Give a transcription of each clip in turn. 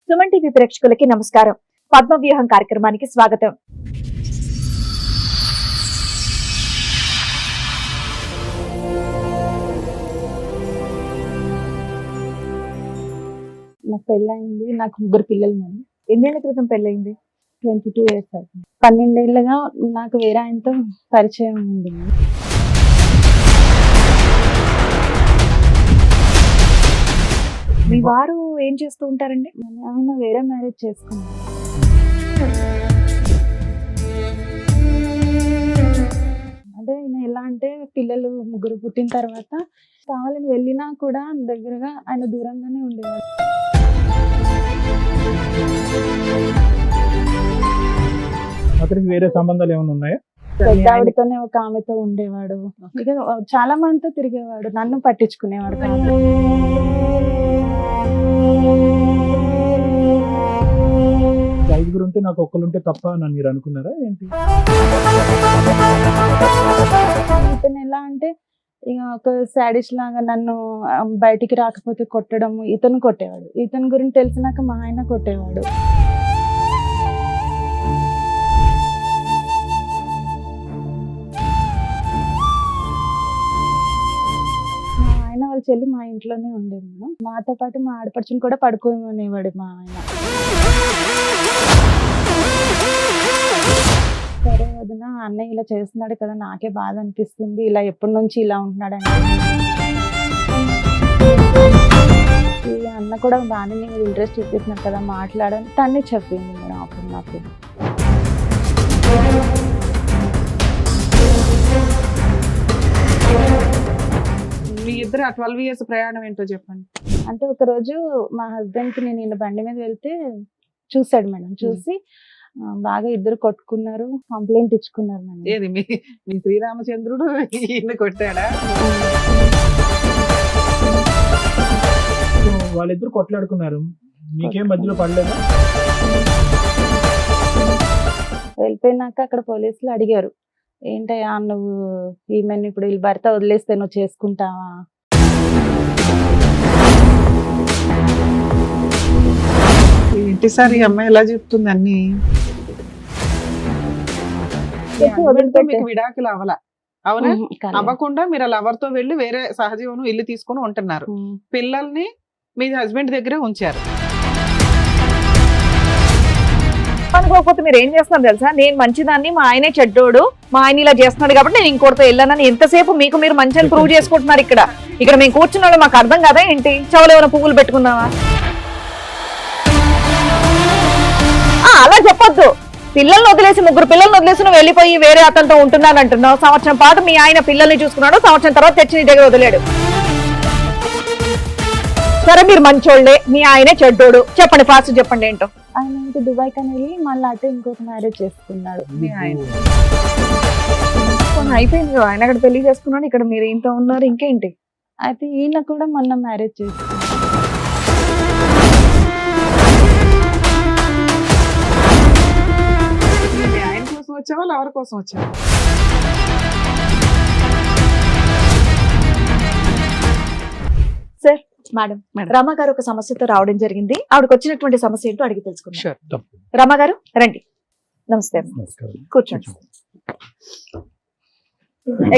Suman TV ప్రేక్షకులకి నమస్కారం. పద్మవ్యూహం కార్యక్రమానికి స్వాగతం. నాకు పెళ్ళయింది. నాకు 3 పిల్లలు. మేడం ఎన్నేళ్ల క్రితం పెళ్ళయింది? 22 years అవుతుంది. 12 ఏళ్ళుగా నాకు వేరే ఆయనతో పరిచయం ఉంది. మీ వారు ఏం చేస్తూ ఉంటారండి? ఆయన వేరే మ్యారేజ్ చేసుకున్నాను. అంటే ఆయన ఎలా అంటే పిల్లలు 3 పుట్టిన తర్వాత కావాలని వెళ్ళినా కూడా దగ్గరగా ఆయన దూరంగానే ఉండేవాడు. అతనికి వేరే సంబంధాలు ఏమైనా ఉన్నాయా? పెద్ద ఆవిడతోనే ఒక ఆమెతో ఉండేవాడు. ఇక చాలా మందితో తిరిగేవాడు. నన్ను పట్టించుకునేవాడు కాదు. ఐదుగురు ఉంటే నాకు ఒక్కరుంటే తప్ప అని మీరు అనుకున్నారా ఏంటి? ఇతను ఎలా అంటే ఇక ఒక సాడిస్ట్ లాగా నన్ను బయటికి రాకపోతే కొట్టడం, ఇతను కొట్టేవాడు. ఇతని గురించి తెలిసినాక మా ఆయన కొట్టేవాడు. మా ఆయన వాళ్ళ చెల్లి మా ఇంట్లోనే ఉండేది. మేడం మాతో పాటు మా ఆడపడుచుని కూడా పడుకోమనేవాడు మా ఆయన. సరే వదిన, అన్నయ్య ఇలా చేస్తున్నాడు కదా, నాకే బాధ అనిపిస్తుంది, ఇలా ఎప్పటి నుంచి ఇలా ఉంటున్నాడంటే. ఈ అన్న కూడా బాగానే నేను ఇంట్రెస్ట్ చూపిస్తున్నాను కదా మాట్లాడని తనే చెప్పింది మేడం అప్పుడు నాకు. మీ ఇద్దరు ఆ 12 years ప్రయాణం ఏంటో చెప్పండి. అంటే ఒక రోజు మా హస్బెండ్ కి నేను ఈయన బండి మీద వెళ్తే చూసాడు మేడం. చూసి బాగా ఇద్దరు కొట్టుకున్నారు, కంప్లైంట్ ఇచ్చుకున్నారు మేడం. ఏది మీ శ్రీరామచంద్రుడు ఈయన కొట్టాడా? వాళ్ళిద్దరు కొట్లాడుకున్నారు, మీకేం మధ్యలో పడలేదా? వెళ్ళిపోయినాక అక్కడ పోలీసులు అడిగారు, ఏంటయ్యా నువ్వు ఈమెను ఇప్పుడు వీళ్ళ భర్త వదిలేస్తే నువ్వు చేసుకుంటావా? ఏంటి సార్ ఈ అమ్మాయి ఎలా చెప్తుంది అన్ని? మీకు విడాకులు అవలా? అవునా? అవ్వకుండా మీరు ఆ లవర్ తో వెళ్ళి వేరే సహజీవనం ఇల్లు తీసుకొని ఉంటున్నారు. పిల్లల్ని మీ హస్బెండ్ దగ్గరే ఉంచారు. అనుకోకపోతే మీరు ఏం చేస్తున్నారు తెలుసా? నేను మంచిదాన్ని, మా ఆయనే చెడ్డోడు, మా ఆయన ఇలా చేస్తున్నాడు కాబట్టి నేను ఇంకోటితో వెళ్ళానని ఎంతసేపు మీకు మీరు మంచి అని ప్రూవ్ చేసుకుంటున్నారు. ఇక్కడ మేము కూర్చున్నాడు మాకు అర్థం కదా ఏంటి? చెవులు ఏమైనా పువ్వులు పెట్టుకుందామా? అలా చెప్పొద్దు. పిల్లల్ని వదిలేసి 3 పిల్లల్ని వదిలేసి నువ్వు వెళ్ళిపోయి వేరే అతనితో ఉంటున్నాను అంటున్నావు. సంవత్సరం పాటు మీ ఆయన పిల్లల్ని చూసుకున్నాడు, సంవత్సరం తర్వాత తెచ్చి నీ దగ్గర వదిలేడు. సరే మీరు మంచోళ్ళే, మీ ఆయనే చెడ్డోడు, చెప్పండి ఫాస్ట్ చెప్పండి ఏంటో. ఆయన ఇంటి దుబాయ్ కని వెళ్ళి మళ్ళీ అటే ఇంకొక మ్యారేజ్ చేసుకున్నాడు. మీ ఆయన అయిపోయింది, ఆయన అక్కడ పెళ్లి చేసుకున్నాడు, ఇక్కడ మీరు ఇంత ఉన్నారు, ఇంకేంటి? అయితే ఈయన కూడా మొన్న మ్యారేజ్ చేసుకున్నాడు. మీ ఆయన కోసం వచ్చావా లవర్ కోసం వచ్చావా? సార్ మేడం, రమ గారు ఒక సమస్యతో రావడం జరిగింది. ఆవిడకి వచ్చినటువంటి సమస్య ఏంటో అడిగి తెలుసుకున్నాం. Sure. రమ గారు రండి. నమస్తే. నమస్కారం. కూర్చోండి.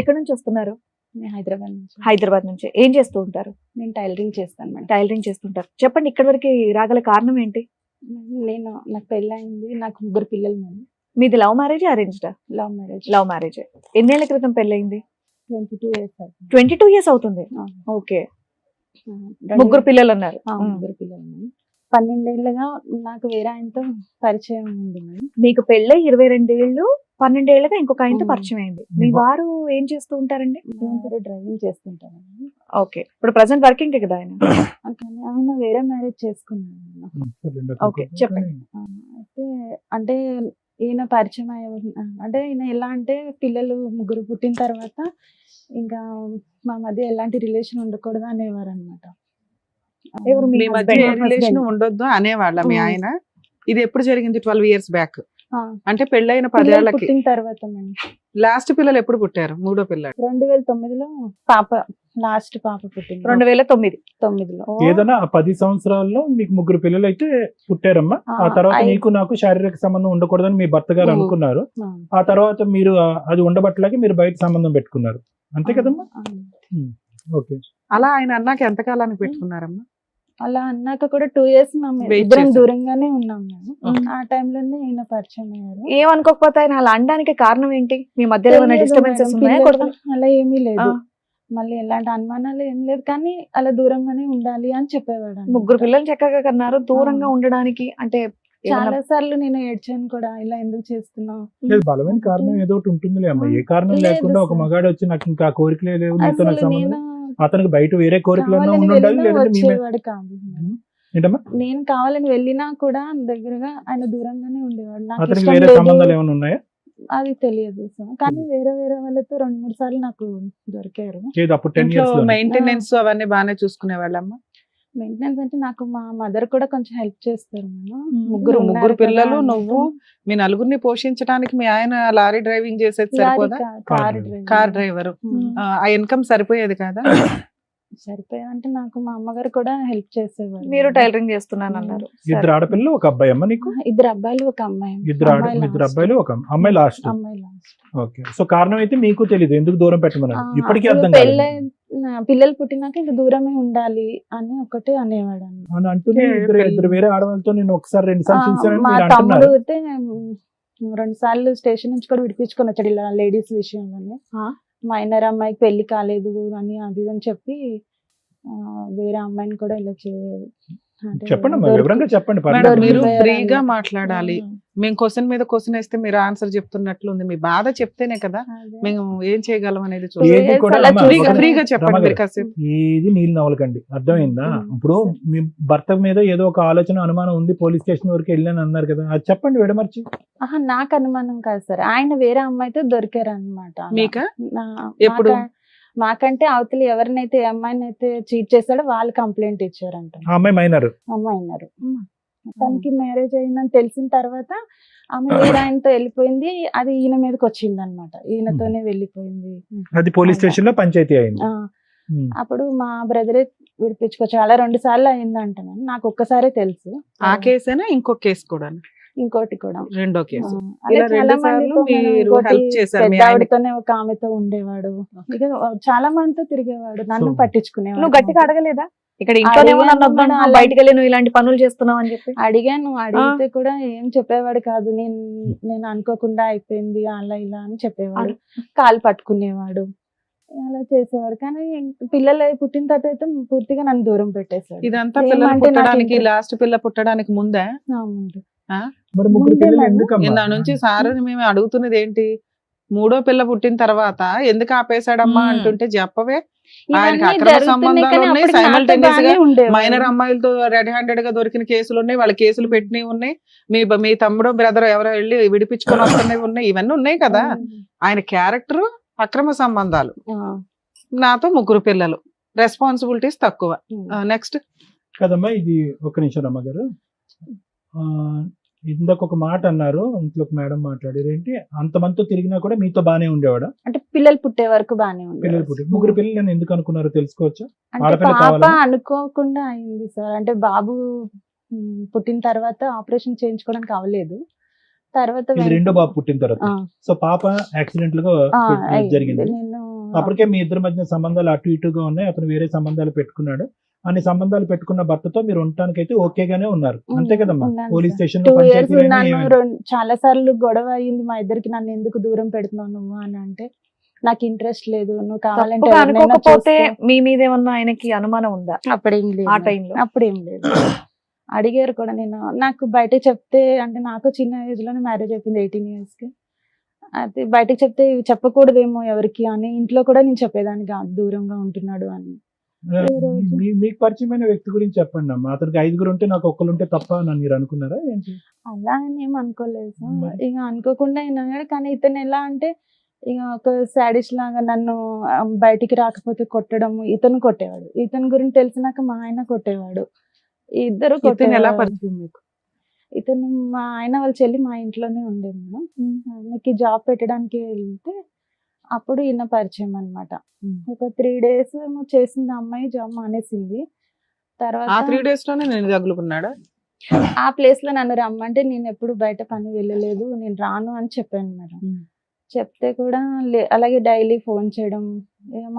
ఎక్కడి నుంచి వస్తున్నారు? నేను హైదరాబాద్ నుంచి. హైదరాబాద్ నుంచి. ఏం చేస్తూ ఉంటారు? నేను టైలరింగ్ చేస్తాను మేడం. టైలరింగ్ చేస్తుంటారు. చెప్పండి, ఇక్కడి వరకు రాగల కారణం ఏంటి? నాకు పెళ్ళయింది. నాకు 3 పిల్లలు మేడం. మీది love marriage, arranged? Love marriage. Love marriage. ఎన్నేళ్ల క్రితం పెళ్ళయింది? 22 years అవుతుంది. 22 years అవుతుంది. ఓకే. 3 పిల్లలు అన్నారు. 3 పిల్లలు మేడం. 12 ఏళ్ళుగా నాకు వేరే ఆయనతో పరిచయం ఉంది మేడం. మీకు పెళ్ళై 22 ఏళ్ళు, 12 ఏళ్ళగా ఇంకొక ఆయనతో పరిచయం అయింది. మీ వారు ఏం చేస్తూ ఉంటారండి? డ్రైవింగ్ చేస్తుంటాను. ఓకే. ఇప్పుడు ప్రెసెంట్ వర్కింగ్ కదా ఆయన? కానీ ఆయన వేరే మ్యారేజ్ చేసుకున్నాడు. ఓకే, చెప్పండి. అయితే అంటే ఈయన పరిచయం అంటే ఈయన ఎలా అంటే పిల్లలు 3 పుట్టిన తర్వాత ఇంకా మా మధ్య ఎలాంటి రిలేషన్ ఉండకూడదు అనేవారు అనమాట. మీ మధ్య రిలేషన్ ఉండొద్దు అనేవాళ్ళ మీ ఆయన? ఇది ఎప్పుడు జరిగింది? 12 years బ్యాక్. ఆ, అంటే పెళ్ళైన పిల్లలు 10 ఏళ్లకి పుట్టిన తర్వాత మేడం లాస్ట్ పిల్లలు ఎప్పుడు పుట్టారు? మూడో పిల్లలు 2009లో పాప, లాస్ట్ పాప పుట్టింది 2009. 9లో. ఏదైనా ఆ 10 సంవత్సరాల్లో మీకు 3 పిల్లలు అయితే పుట్టారమ్మా. ఆ, ఆ తర్వాత ఐ- నీకు నాకు శారీరక సంబంధం ఉండకూడదని మీ భర్త గారు ఉమ్. అనుకున్నారు. ఆ, ఆ తర్వాత మీరు అది ఉండబట్టలేక మీరు బయట సంబంధం పెట్టుకున్నారు, అంతే కదమ్మా? ఆ. ఓకే. అలా ఆయన అన్నాక ఎంత కాలానికి పెట్టుకున్నారమ్మా? అలా అన్నాక కూడా 2 years మేము Wait ఇద్దరం చేశారు. దూరంగానే ఉన్నాం మేము. ఉమ్. ఆ టైంలోనే ఈయన పరిచయం అయ్యారు. ఏమనుకోకపోతే ఆయన అలా అనడానికి కారణం ఏంటి? మీ మధ్యలో ఏమైనా తెలియదు డిస్టర్బెన్సెస్ మేడం, ఉన్నాయా? పిల్లలు కొడుకు అలా ఏమీ లేదు. ఆ. మళ్ళీ ఎలాంటి అనుమానాలు ఏం లేదు, కానీ అలా దూరంగానే ఉండాలి అని చెప్పేవాడు అన్నమాట. 3 పిల్లలు చక్కగా కన్నారు, దూరంగా ఉండడానికి అంటే చాలా సార్లు నేను ఏడ్చాను కూడా, ఇలా ఎందుకు చేస్తున్నావు. లేదు, బలమైన కారణం ఏదో ఒకటి ఉంటుందిలే అమ్మా. ఏ కారణం లేదు లేకుండా ఒక సార్. మగాడు వచ్చి నాకు ఇంకా కోరికలే లేవు, నీతో నాకు అసలు సంబంధం నేను లేదు. అతనికి బయట వేరే కోరికలన్నా కావాలని ఉండి ఉండాలి, వెళ్ళినా లేదంటే మేమే. వచ్చేవాడు కాదు. ఏంటమ్మా? నేను కావాలని వెళ్ళినా కూడా దగ్గరగా ఆయన దూరంగానే ఉండేవాడు. నాకు అతనికి ఇష్టం వేరే లేదు సంబంధాలు ఏమైనా ఉన్నాయా? అది తెలియదు సార్, కానీ వేరే వేరే వాళ్ళతో 2-3 సార్లు నాకు దొరికారు. లేదు, అప్పుడు 10 ఇంట్లో years లో. మెయింటెనెన్స్ అవన్నీ బాగానే చూసుకునే వాళ్ళమ్మా? మెయింటెనెన్స్ అంటే నాకు మా మదర్ కూడా కొంచెం హెల్ప్ చేస్తారు మేడం. ముగ్గురు ఉన్నారు కదా పిల్లలు, అన్నట్టు. నువ్వు, మీ నలుగురిని పోషించడానికి మీ ఆయన లారీ డ్రైవింగ్ చేసేది లారీ సరిపోదా? Car car driver. ఆ ఇన్కమ్ సరిపోయేది కదా? సరిపోయేది అంటే నాకు మా అమ్మగారు కూడా హెల్ప్ చేసేవారు. మీరు టైలరింగ్ చేస్తున్నాను అన్నారు. ఇద్దరు ఆడపిల్లలు, ఒక అబ్బాయి అమ్మ నీకు? 2 అబ్బాయిలు 1 అమ్మాయి. ఇద్దరు అమ్మాయి అబ్బాయిలు, ఒక అమ్మాయి లాస్ట్. అమ్మాయి లాస్ట్. ఓకే. సో కారణం అయితే మీకు తెలియదు ఎందుకు దూరం పెట్టమన్నారు, ఇప్పటికీ అర్థం పెళ్ళై కాదు పిల్లలు పుట్టినాక ఇంకా దూరమే ఉండాలి అని ఒకటే అనేవాడు అన్నమాట. అని అంటూనే ఇద్దరు వేరే ఆడవాళ్ళతో నేను ఒకసారి 2 సార్లు చూసానని మా మీరు తమ్ముడు అంటున్నారు. అయితే 2 సార్లు స్టేషన్ నుంచి కూడా విడిపించుకొని వచ్చాడు ఇలా లేడీస్ విషయంలోనే. మైనర్ అమ్మాయికి పెళ్లి కాలేదు అని అది ఇది అని చెప్పి వేరే అమ్మాయిని కూడా ఇలా చెప్పండి అమ్మా, వివరంగా చెప్పండి. మేడం, పర్లేదు. మీరు దొరికి- ఫ్రీగా మాట్లాడాలి. మేము క్వశ్చన్ మీద క్వశ్చన్ వేస్తే మీరు ఆన్సర్ చెప్తున్నట్లు ఉంది. మీ బాధ చెప్తేనే కదా మేము ఏం చేయగలం అనేది చూడాలి. ఏది కూడా అలా అమ్మా, చూసి- ఒక- ఫ్రీగా చెప్పండి రమగారు, మీరు కాసేపు. ఏది నీళ్ళు నవ్వలకండి, అర్థమైందా? ఇప్పుడు మీ భర్త మీద ఏదో ఒక ఆలోచన అనుమానం ఉంది, పోలీస్ స్టేషన్ వరకు వెళ్ళాను అన్నారు కదా, అది చెప్పండి విడమర్చి. నాకు అనుమానం కాదు సార్, ఆయన వేరే అమ్మాయితో దొరికారు అనమాట. మీకా? ఎప్పుడు? మాకంటే అవతలి ఎవరినైతే ఏ అమ్మాయిని అయితే చీట్ చేశాడో వాళ్ళు కంప్లైంట్ ఇచ్చారంట. ఆ అమ్మాయి మైనర్. అమ్మాయి అన్నారు. తనకి మ్యారేజ్ అయిందని తెలిసిన తర్వాత ఆమె వేరే ఆయనతో వెళ్ళిపోయింది. అది ఈయన మీదకి వచ్చింది అనమాట, ఈయనతోనే వెళ్ళిపోయింది. అది పోలీస్ స్టేషన్ లో పంచాయతీ అయింది. ఆ, అప్పుడు మా బ్రదరే విడిపించుకోవచ్చు, అలా 2 సార్లు అయిందంట. నాకు ఒక్కసారే తెలుసు. ఆ కేసేనా ఇంకొక కేసు కూడా? ఇంకోటి కూడా రెండో కేసు. అలా ఇలా చాలా 2 సార్లు మందితో మీరు ఇంకోటి help చేశారు మీ పెద్ద ఆయనకి. ఆవిడతోనే ఒక ఆమెతో ఉండేవాడు. ఇక చాలా మందితో తిరిగేవాడు, నన్ను So, పట్టించుకునేవాడు. నువ్వు గట్టిగా అడగలేదా? ఇక్కడ ఇంట్లోనేమో నన్ను వద్దన్నా, అడిగాను, బయటికి వెళ్ళి నువ్వు ఇలాంటి పనులు చేస్తున్నావు అని చెప్పి. అడిగాను, అడిగితే కూడా ఏం చెప్పేవాడు కాదు. నేను అనుకోకుండా అయిపోయింది అలా ఇలా అని చెప్పేవాడు. కాలు పట్టుకునేవాడు, అలా చేసేవాడు. కానీ పిల్లలు పుట్టిన తర్వాత అయితే పూర్తిగా నన్ను దూరం పెట్టేశాడు. ఇదంతా ఏమంటే పిల్లలు నాకు పుట్టడానికి, interest- లాస్ట్ పిల్ల పుట్టడానికి ముందే? ఆ, ముందు. మరి 3 ముందే పిల్లలు మేడం. ఎందుకమ్మా? ఇందా నుంచి సార్ మేము అడుగుతున్నది ఏంటి, మూడో పిల్ల పుట్టిన తర్వాత ఎందుకు ఆపేశాడమ్మా అంటుంటే చెప్పవే. ఆయనకి ఇవన్నీ అక్రమ జరుగుతున్నాయి సంబంధాలు కానీ ఉన్నాయి, అప్పటికి నాతో simultaneous గా బాగానే ఉండేవాడు. మైనర్ అమ్మాయిలతో రెడ్ హ్యాండెడ్ గా దొరికిన కేసులు ఉన్నాయి, వాళ్ళ కేసులు పెట్టినవి ఉన్నాయి, మీ తమ్ముడు బ్రదర్ ఎవరో వెళ్ళి విడిపించుకొని వస్తున్నవి ఉన్నాయి, ఇవన్నీ ఉన్నాయి కదా. ఆయన క్యారెక్టర్ అక్రమ సంబంధాలు, నాతో 3 పిల్లలు, రెస్పాన్సిబిలిటీస్ తక్కువ. నెక్స్ట్. కదమ్మా, ఇది ఒక నిమిషం రమ్మగారు. ఇందాక ఒక మాట అన్నారు, ఇంట్లోకి మేడం మాట్లాడారు ఏంటి, అంతమందితో తిరిగినా కూడా మీతో బానే ఉండేవాడా? అంటే పిల్లలు పుట్టే వరకు బానే పిల్లలు పుట్టి 3 పిల్లలు నేను ఎందుకు అనుకున్నారో తెలుసుకోవచ్చా? అంటే ఆడపిల్ల పాప కావాలని? అనుకోకుండా అయింది సార్. అంటే బాబు పుట్టిన తర్వాత ఆపరేషన్ చేయించుకోవడానికి అవ్వలేదు. తర్వాత ఇది రెండో బాబు పుట్టిన తర్వాత. ఆ, సో పాప యాక్సిడెంట్ గా అయింది. జరిగింది. నేను అప్పటికే మీ ఇద్దరి మధ్య సంబంధాలు అటు ఇటుగా ఉన్నాయి, అతను వేరే సంబంధాలు పెట్టుకున్నాడు. అన్ని సంబంధాలు పెట్టుకున్న భర్తతో మీరు ఉండటానికి అయితే ఓకేగానే ఉన్నారు, అంతే కదమ్మా? ఉన్నాను పోలీస్ సార్. స్టేషన్ 2 లో years ఉన్నాను. పంచాయతీ చాలా సార్లు గొడవ అయింది మా ఇద్దరికి. నన్ను ఎందుకు దూరం పెడుతున్నావు నువ్వు అని అంటే, నాకు ఇంట్రెస్ట్ లేదు, నువ్వు కావాలంటే తప్పుగా ఎవరినైనా అనుకోకపోతే చూసుకో. మీ మీద ఏమన్నా ఆయనకి అనుమానం ఉందా అప్పుడేం లేదు, ఆ టైంలో? అప్పుడేం లేదు. అడిగారు కూడా. నేను నాకు బయట చెప్తే, అంటే నాకు చిన్న ఏజ్ లోనే మ్యారేజ్ అయిపోయింది, 18 years కి. అది బయటకు చెప్తే చెప్పకూడదేమో ఎవరికి అని ఇంట్లో కూడా నేను చెప్పేదాన్ని కాదు, దూరంగా ఉంటున్నాడు అని. మీకు పరిచయమైన వ్యక్తి గురించి చెప్పండి అమ్మా. అతనికి 5 ఉంటే నాకు ఒక్కరు ఉంటే తప్ప అని మీరు అనుకున్నారా ఏంటి? అలా అని ఏం అనుకోలేదు సార్. మరి? ఇక అనుకోకుండా అయినా, కానీ ఇతను ఎలా అంటే ఇక ఒక సాడిస్ట్ లాగా నన్ను బయటికి రాకపోతే కొట్టడం. ఇతను కొట్టేవాడు, ఇతని గురించి తెలిసినాక మా ఆయన కొట్టేవాడు. ఇద్దరు ఇతను ఎలా కొట్టేవాడు. పరిచయం మీకు? ఇతను మా ఆయన వాళ్ళ చెల్లి మా ఇంట్లోనే ఉండే మేడం. ఆమెకి జాబ్ పెట్టడానికి వెళ్తే అప్పుడు ఈయన పరిచయం అనమాట. ఒక 3 days ఏమో చేసింది ఆ అమ్మాయి, జాబ్ మానేసింది. ఆ తర్వాత 3 days లోనే నేను తగులుకున్నాడా? ఆ ప్లేస్ లో నన్ను రమ్మంటే నేను ఎప్పుడు బయట పని వెళ్ళలేదు, నేను రాను అని చెప్పాను మేడం. చెప్తే కూడా అలాగే డైలీ ఫోన్ చేయడం,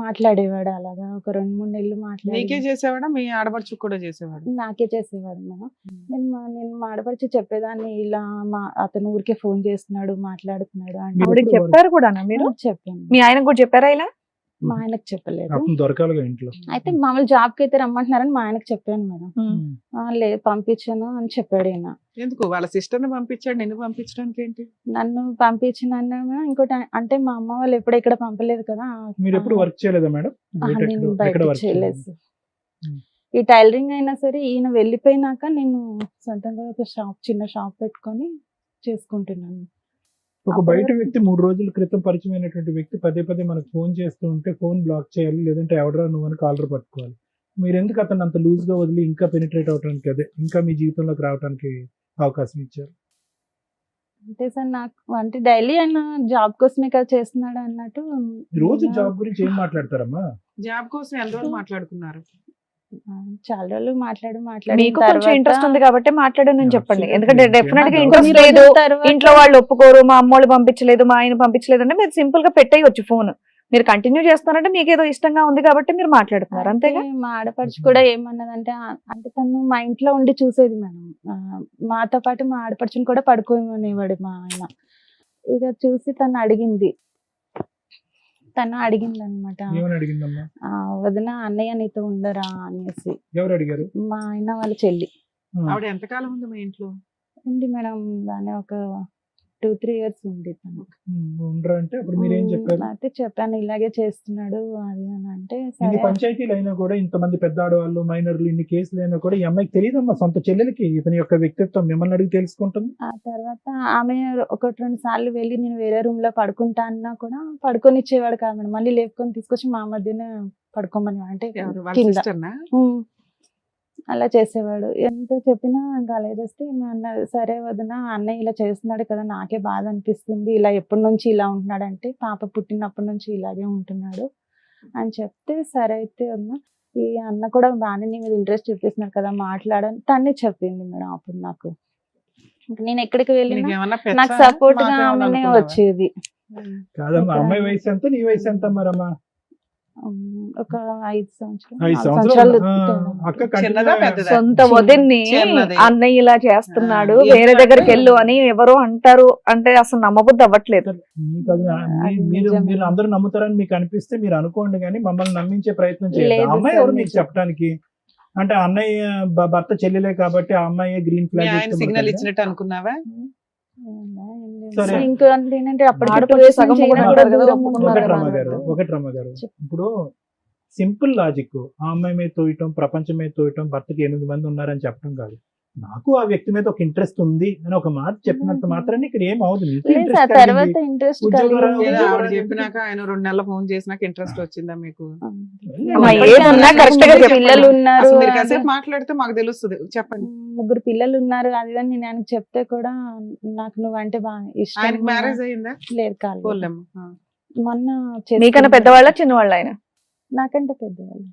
మాట్లాడేవాడు. అలాగా ఒక 2-3 నెలలు నీకే మాట్లాడి చేసేవాడా మీ ఆడపడుచుకు కూడా చేసేవాడు? నాకే చేసేవాడు మేడం. నేను మాడపరిచి చెప్పేదాన్ని, ఇలా అతను ఊరికే ఫోన్ చేస్తున్నాడు, మాట్లాడుతున్నాడు అంటే ఆవిడకి చెప్పారు కూడా మీరు? చెప్పాను. మీ ఆయనకు కూడా చెప్పారా ఇలా? మా ఆయనకు చెప్పలేదు. అతను దొరకాలిగా ఇంట్లో. అయితే మామూలు జాబ్ కి అయితే రమ్మంటున్నారని మా ఆయనకు చెప్పాను మేడం. లేదు పంపించాను అని చెప్పాడు ఈయన. ఎందుకు వాళ్ళ సిస్టర్ ని పంపించాడు, నిన్ను పంపించడానికి ఏంటి? నన్ను పంపించిన ఇంకోటి అంటే మా అమ్మ వాళ్ళు ఎప్పుడు ఇక్కడ పంపలేదు కదా. మీరు ఎప్పుడు వర్క్ చేయలేదా మేడం? నేను బయట చేయలేదు. ఈ టైలరింగ్ అయినా సరే ఈయన వెళ్ళిపోయినాక నేను సొంతంగా ఒక చిన్న షాప్ పెట్టుకొని చేసుకుంటున్నాను. ఒక బయట వ్యక్తి 3 రోజుల క్రితం పరిచయం అయినటువంటి వ్యక్తి పదే పదే మనకు ఫోన్ చేస్తూ ఉంటే ఫోన్ బ్లాక్ చేయాలి, లేదంటే ఎవడరా నువ్వు అని కాలర్ పట్టుకోవాలి. మీరు ఎందుకు అతను అంత లూజ్ గా వదిలి ఇంకా పెనిట్రేట్ అవడానికి, అదే ఇంకా మీ జీవితంలోకి రావడానికి అవకాశం ఇచ్చారు? అంటే సార్ నాకు అంటే డైలీ ఆయన జాబ్ కోసమే కదా చేస్తున్నాడు అన్నట్టు. రోజు జాబ్ గురించి ఏం మాట్లాడతారమ్మా? జాబ్ కోసం ఎన్ని రోజులు మాట్లాడుకున్నారు? చాలా రోజులు మాట్లాడి మీకు కొంచెం ఇంట్రెస్ట్ ఉంది కాబట్టి మాట్లాడానని చెప్పండి. Absolutely. ఎందుకంటే డెఫినెట్ గా కొన్ని ఇంట్రెస్ట్ రోజుల లేదు, తర్వాత ఇంట్లో వాళ్ళు ఒప్పుకోరు, మా అమ్మోళ్ళు పంపించలేదు, మా ఆయన పంపించలేదు అంటే మీరు సింపుల్ గా పెట్టేయచ్చు ఫోన్. మీరు కంటిన్యూ చేస్తున్నారంటే మీకు ఏదో ఇష్టంగా ఉంది కాబట్టి మీరు మాట్లాడుతున్నారు, అంతేగా? అయితే మా ఆడపడుచు కూడా ఏమన్నదంటే అంటే తను మా ఇంట్లో ఉండి చూసేది మేడం. మాతో పాటు మా ఆడపడుచుని కూడా పడుకోమనేవాడు మా ఆయన. ఇక చూసి తను అడిగింది అనమాట, ఏమని అడిగిందమ్మా? వదిన అన్నయ్య నీతో ఉండరా అనేసి. ఎవరు అడిగారు? మా ఆయన వాళ్ళ చెల్లి. ఆవిడ ఎంతకాలం ఉంది మీ ఇంట్లో? ఉంది మేడం, దాని ఒక 2-3 years ఉంది తను. ఉండరా అంటే అప్పుడు మీరేం చెప్పారు? అయితే చెప్పాను ఇలాగే చేస్తున్నాడు అది అని అంటే ఇన్ని సరే. పంచాయతీలు అయినా కూడా, ఇంతమంది పెద్ద ఆడవాళ్ళు మైనర్లు ఇన్ని కేసులు అయినా కూడా ఈ అమ్మాయికి తెలియదమ్మా, సొంత చెల్లెలకి ఇతని యొక్క వ్యక్తిత్వం మిమ్మల్ని అడిగి తెలుసుకుంటుంది. ఆ తర్వాత ఆమె 1-2 సార్లు వెళ్ళి నేను వేరే రూమ్ లో పడుకుంటా అన్నా కూడా పడుకొని ఇచ్చేవాడు కాదు మేడం. మళ్ళీ లేపుకొని తీసుకొచ్చి మా మధ్యనే పడుకోమని అంటే ఎవరు? వాళ్ళ కింద. సిస్టర్నా? అలా చేసేవాడు. ఎంత చెప్పినా ఇంకా అలా చేస్తే అన్నది సరే వదిన అన్నయ్య ఇలా చేస్తున్నాడు కదా, నాకే బాధ అనిపిస్తుంది, ఇలా ఎప్పటి నుంచి ఇలా ఉంటున్నాడు అంటే పాప పుట్టినప్పటి నుంచి ఇలాగే ఉంటున్నాడు అని చెప్తే సరే అయితే వదిన ఈ అన్న కూడా బాగానే నీ మీద ఇంట్రెస్ట్ చూపిస్తున్నాడు కదా మాట్లాడని తనే చెప్పింది మేడం. అప్పుడు నాకు నేను ఎక్కడికి వెళ్ళినా నీకేమన్నా నాకు పెచ్చా? సపోర్ట్ గా మాకేమన్నా ఆమెనే అనుకున్నావా? వచ్చేది. కాదమ్మా, అమ్మాయి వయసు ఎంత, నీ వయసు ఎంత మరమ్మా? ఒక 5 సంవత్సరాలు 5 4 సంవత్సరాలు. సంవత్సరాలు అక్క చిన్నదా కంటిన్యూగా పెద్దదా? సొంత వదిన్ని చిన్నది. అన్నయ్య ఇలా చేస్తున్నాడు, ఆ, వేరే ఎందుకంటే- దగ్గరికి వెళ్ళు అని ఎవరో అంటారు అంటే అసలు నమ్మబుద్ధి అవ్వట్లేదు. మీకు అది అది మీరు నిజమే. మీరు అందరూ నమ్ముతారని మీకు అనిపిస్తే మీరు అనుకోండి, కానీ మమ్మల్ని నమ్మించే ప్రయత్నం చేయండి. లేదు అమ్మాయి సార్, ఎవరు మీకు నిజం. చెప్పడానికి? అంటే అన్నయ్య భర్త చెల్లెలే కాబట్టి ఆ అమ్మాయి గ్రీన్ మీ ఫ్లాగ్ ఆయన సిగ్నల్ ఇచ్చినట్టు అనుకున్నావా? సరే. ఇంకా ఏంటంటే అప్పటికి ఆడపడుచు 2 years సగం నుంచి ఈయన కూడా కూడా కదా దూరం ఒప్పుకున్నారు ఉన్నాడు ఒకటి కదా. రమ్మ గారు, చెప్పు. ఇప్పుడు సింపుల్ లాజిక్, ఆ అమ్మాయి మీద తోయటం, ప్రపంచం మీద తోయటం, భర్తకి 8 మంది ఉన్నారని చెప్పడం కాదు. నాకు ఆ వ్యక్తి మీద ఒక ఇంట్రెస్ట్ ఉంది అని ఒక మాట చెప్పినంత మాత్రాన్ని ఇక్కడ ఏం అవదు. మీకు లేదు interest సార్, కలిగింది. తర్వాత ఇంట్రెస్ట్ ఉద్యోగం లేదా ఆవిడ ఉద్యోగం చెప్పినాక ఆయన 2 నెలల ఫోన్ చేసినాక ఇంట్రెస్ట్ వచ్చిందా మీకు? అమ్మా, ఇప్పటికీ ఏదున్నా అలా correct గా చెప్పండి. పిల్లలు ఉన్నారు అసలు మీరు అది. కాసేపు మాట్లాడితే మాకు తెలుస్తుంది. చెప్పండి. 3 పిల్లలు ఉన్నారు అది అని నేను ఆయనకు చెప్తే కూడా నాకు నువ్వంటే బాగా ఇష్టం. ఆయనకి మ్యారేజ్ అయిందా? లేదు కాలేదు. పోలేమ్మా. మొన్న మీకన్నా చేసుకున్నాడు. పెద్దవాళ్ళ చిన్నవాళ్ళ ఆయన? నాకంటే పెద్దవాళ్ళు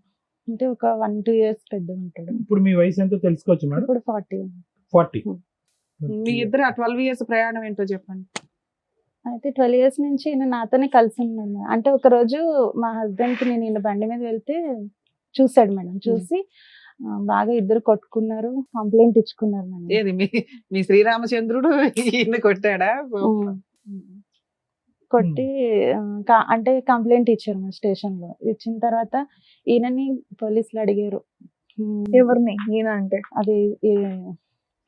అంటే ఒక 1-2 years పెద్ద ఉంటాడు. ఇప్పుడు మీ వయసు ఎంతో తెలుసుకోవచ్చు మేడం? ఇప్పుడు 40. 40. మీ ఇద్దరు ఆ 12 years ప్రయాణం ఏంటో చెప్పండి. అయితే 12 years నుంచి ఈయన నాతోనే కలిసి ఉన్నాడు. అంటే ఒక రోజు మా హస్బెండ్ కి నేను ఈయన బండి మీద వెళ్తే చూసాడు మేడం. చూసి బాగా ఇద్దరు కొట్టుకున్నారు, కంప్లైంట్ ఇచ్చుకున్నారు మేడం. ఏది మీ శ్రీరామచంద్రుడు ఈయన్ని కొట్టాడా? కొట్టి అంటే కంప్లైంట్ ఇచ్చారు మా స్టేషన్ లో. ఇచ్చిన తర్వాత ఈయనని పోలీసులు అడిగారు. ఎవరిని? ఈయన అంటే అది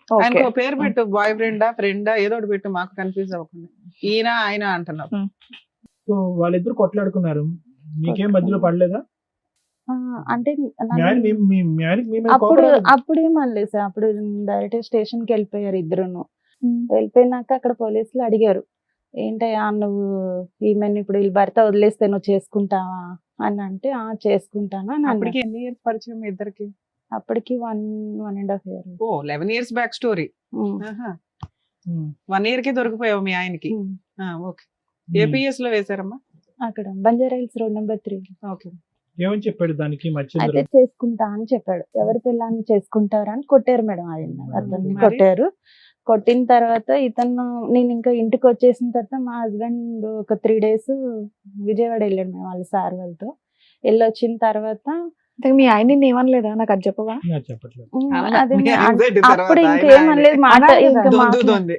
ఓకే. ఆయనకు ఒక పేరు పెట్టు, బాయ్ ఫ్రెండా ఫ్రెండా ఏదో ఒకటి పెట్టు, మాకు కన్ఫ్యూజ్ అవ్వకుండా. ఈయన ఆయన అంటున్నావు. సో వాళ్ళిద్దరు కొట్లాడుకున్నారు, మీకేం మధ్యలో పడలేదా? అంటే మీ ఆయన మీ ఆయనకి మీ మీద అప్పుడు కోపం రాలేదా? అప్పుడు ఏమనలేదు సార్. అప్పుడు డైరెక్ట్ స్టేషన్ కి వెళ్ళిపోయారు ఇద్దరును. వెళ్ళిపోయినాక అక్కడ పోలీసులు అడిగారు, ఏంటయ్యా నువ్వు ఈమెను ఇప్పుడు వీళ్ళ భర్త వదిలేస్తే నువ్వు చేసుకుంటావా అని అంటే చేసుకుంటాను అని అన్నాడు. అప్పటికి ఎన్ని ఇయర్స్ పరిచయం మీ ఇద్దరికి? అప్పటికి 1.5 year. ఓ 11 years బ్యాక్ స్టోరీ. ఉమ్. 1 year కి దొరికిపోయావు మీ ఆయనకి. ఓకే. ఏపీఎస్ లో వేశారమ్మా? అక్కడ Banjara hills road number 3. Okay. ఏమని చెప్పాడు దానికి మధ్య అయితే చేసుకుంటా అని చెప్పాడు. ఎవరి పిల్లని చేసుకుంటారా అని కొట్టారు మేడం ఆయన, అతన్ని మరి? కొట్టారు. కొట్టిన తర్వాత ఇతను, నేను ఇంకా ఇంటికి వచ్చేసిన తర్వాత మా హస్బెండ్ ఒక 3 days విజయవాడ వెళ్ళాడు మేడం వాళ్ళ సార్ వాళ్ళతో. వెళ్ళొచ్చిన తర్వాత అంటే మీ ఆయన నిన్ను ఏమనలేదా? నాకు అది చెప్పవా? చెప్పట్లేదు. అదే మీ మే- anxiety తర్వాత అప్పుడు ఆయన ఇంకేమనలేదు, అనాలి కదా. ఇంకా దొందుతోంది.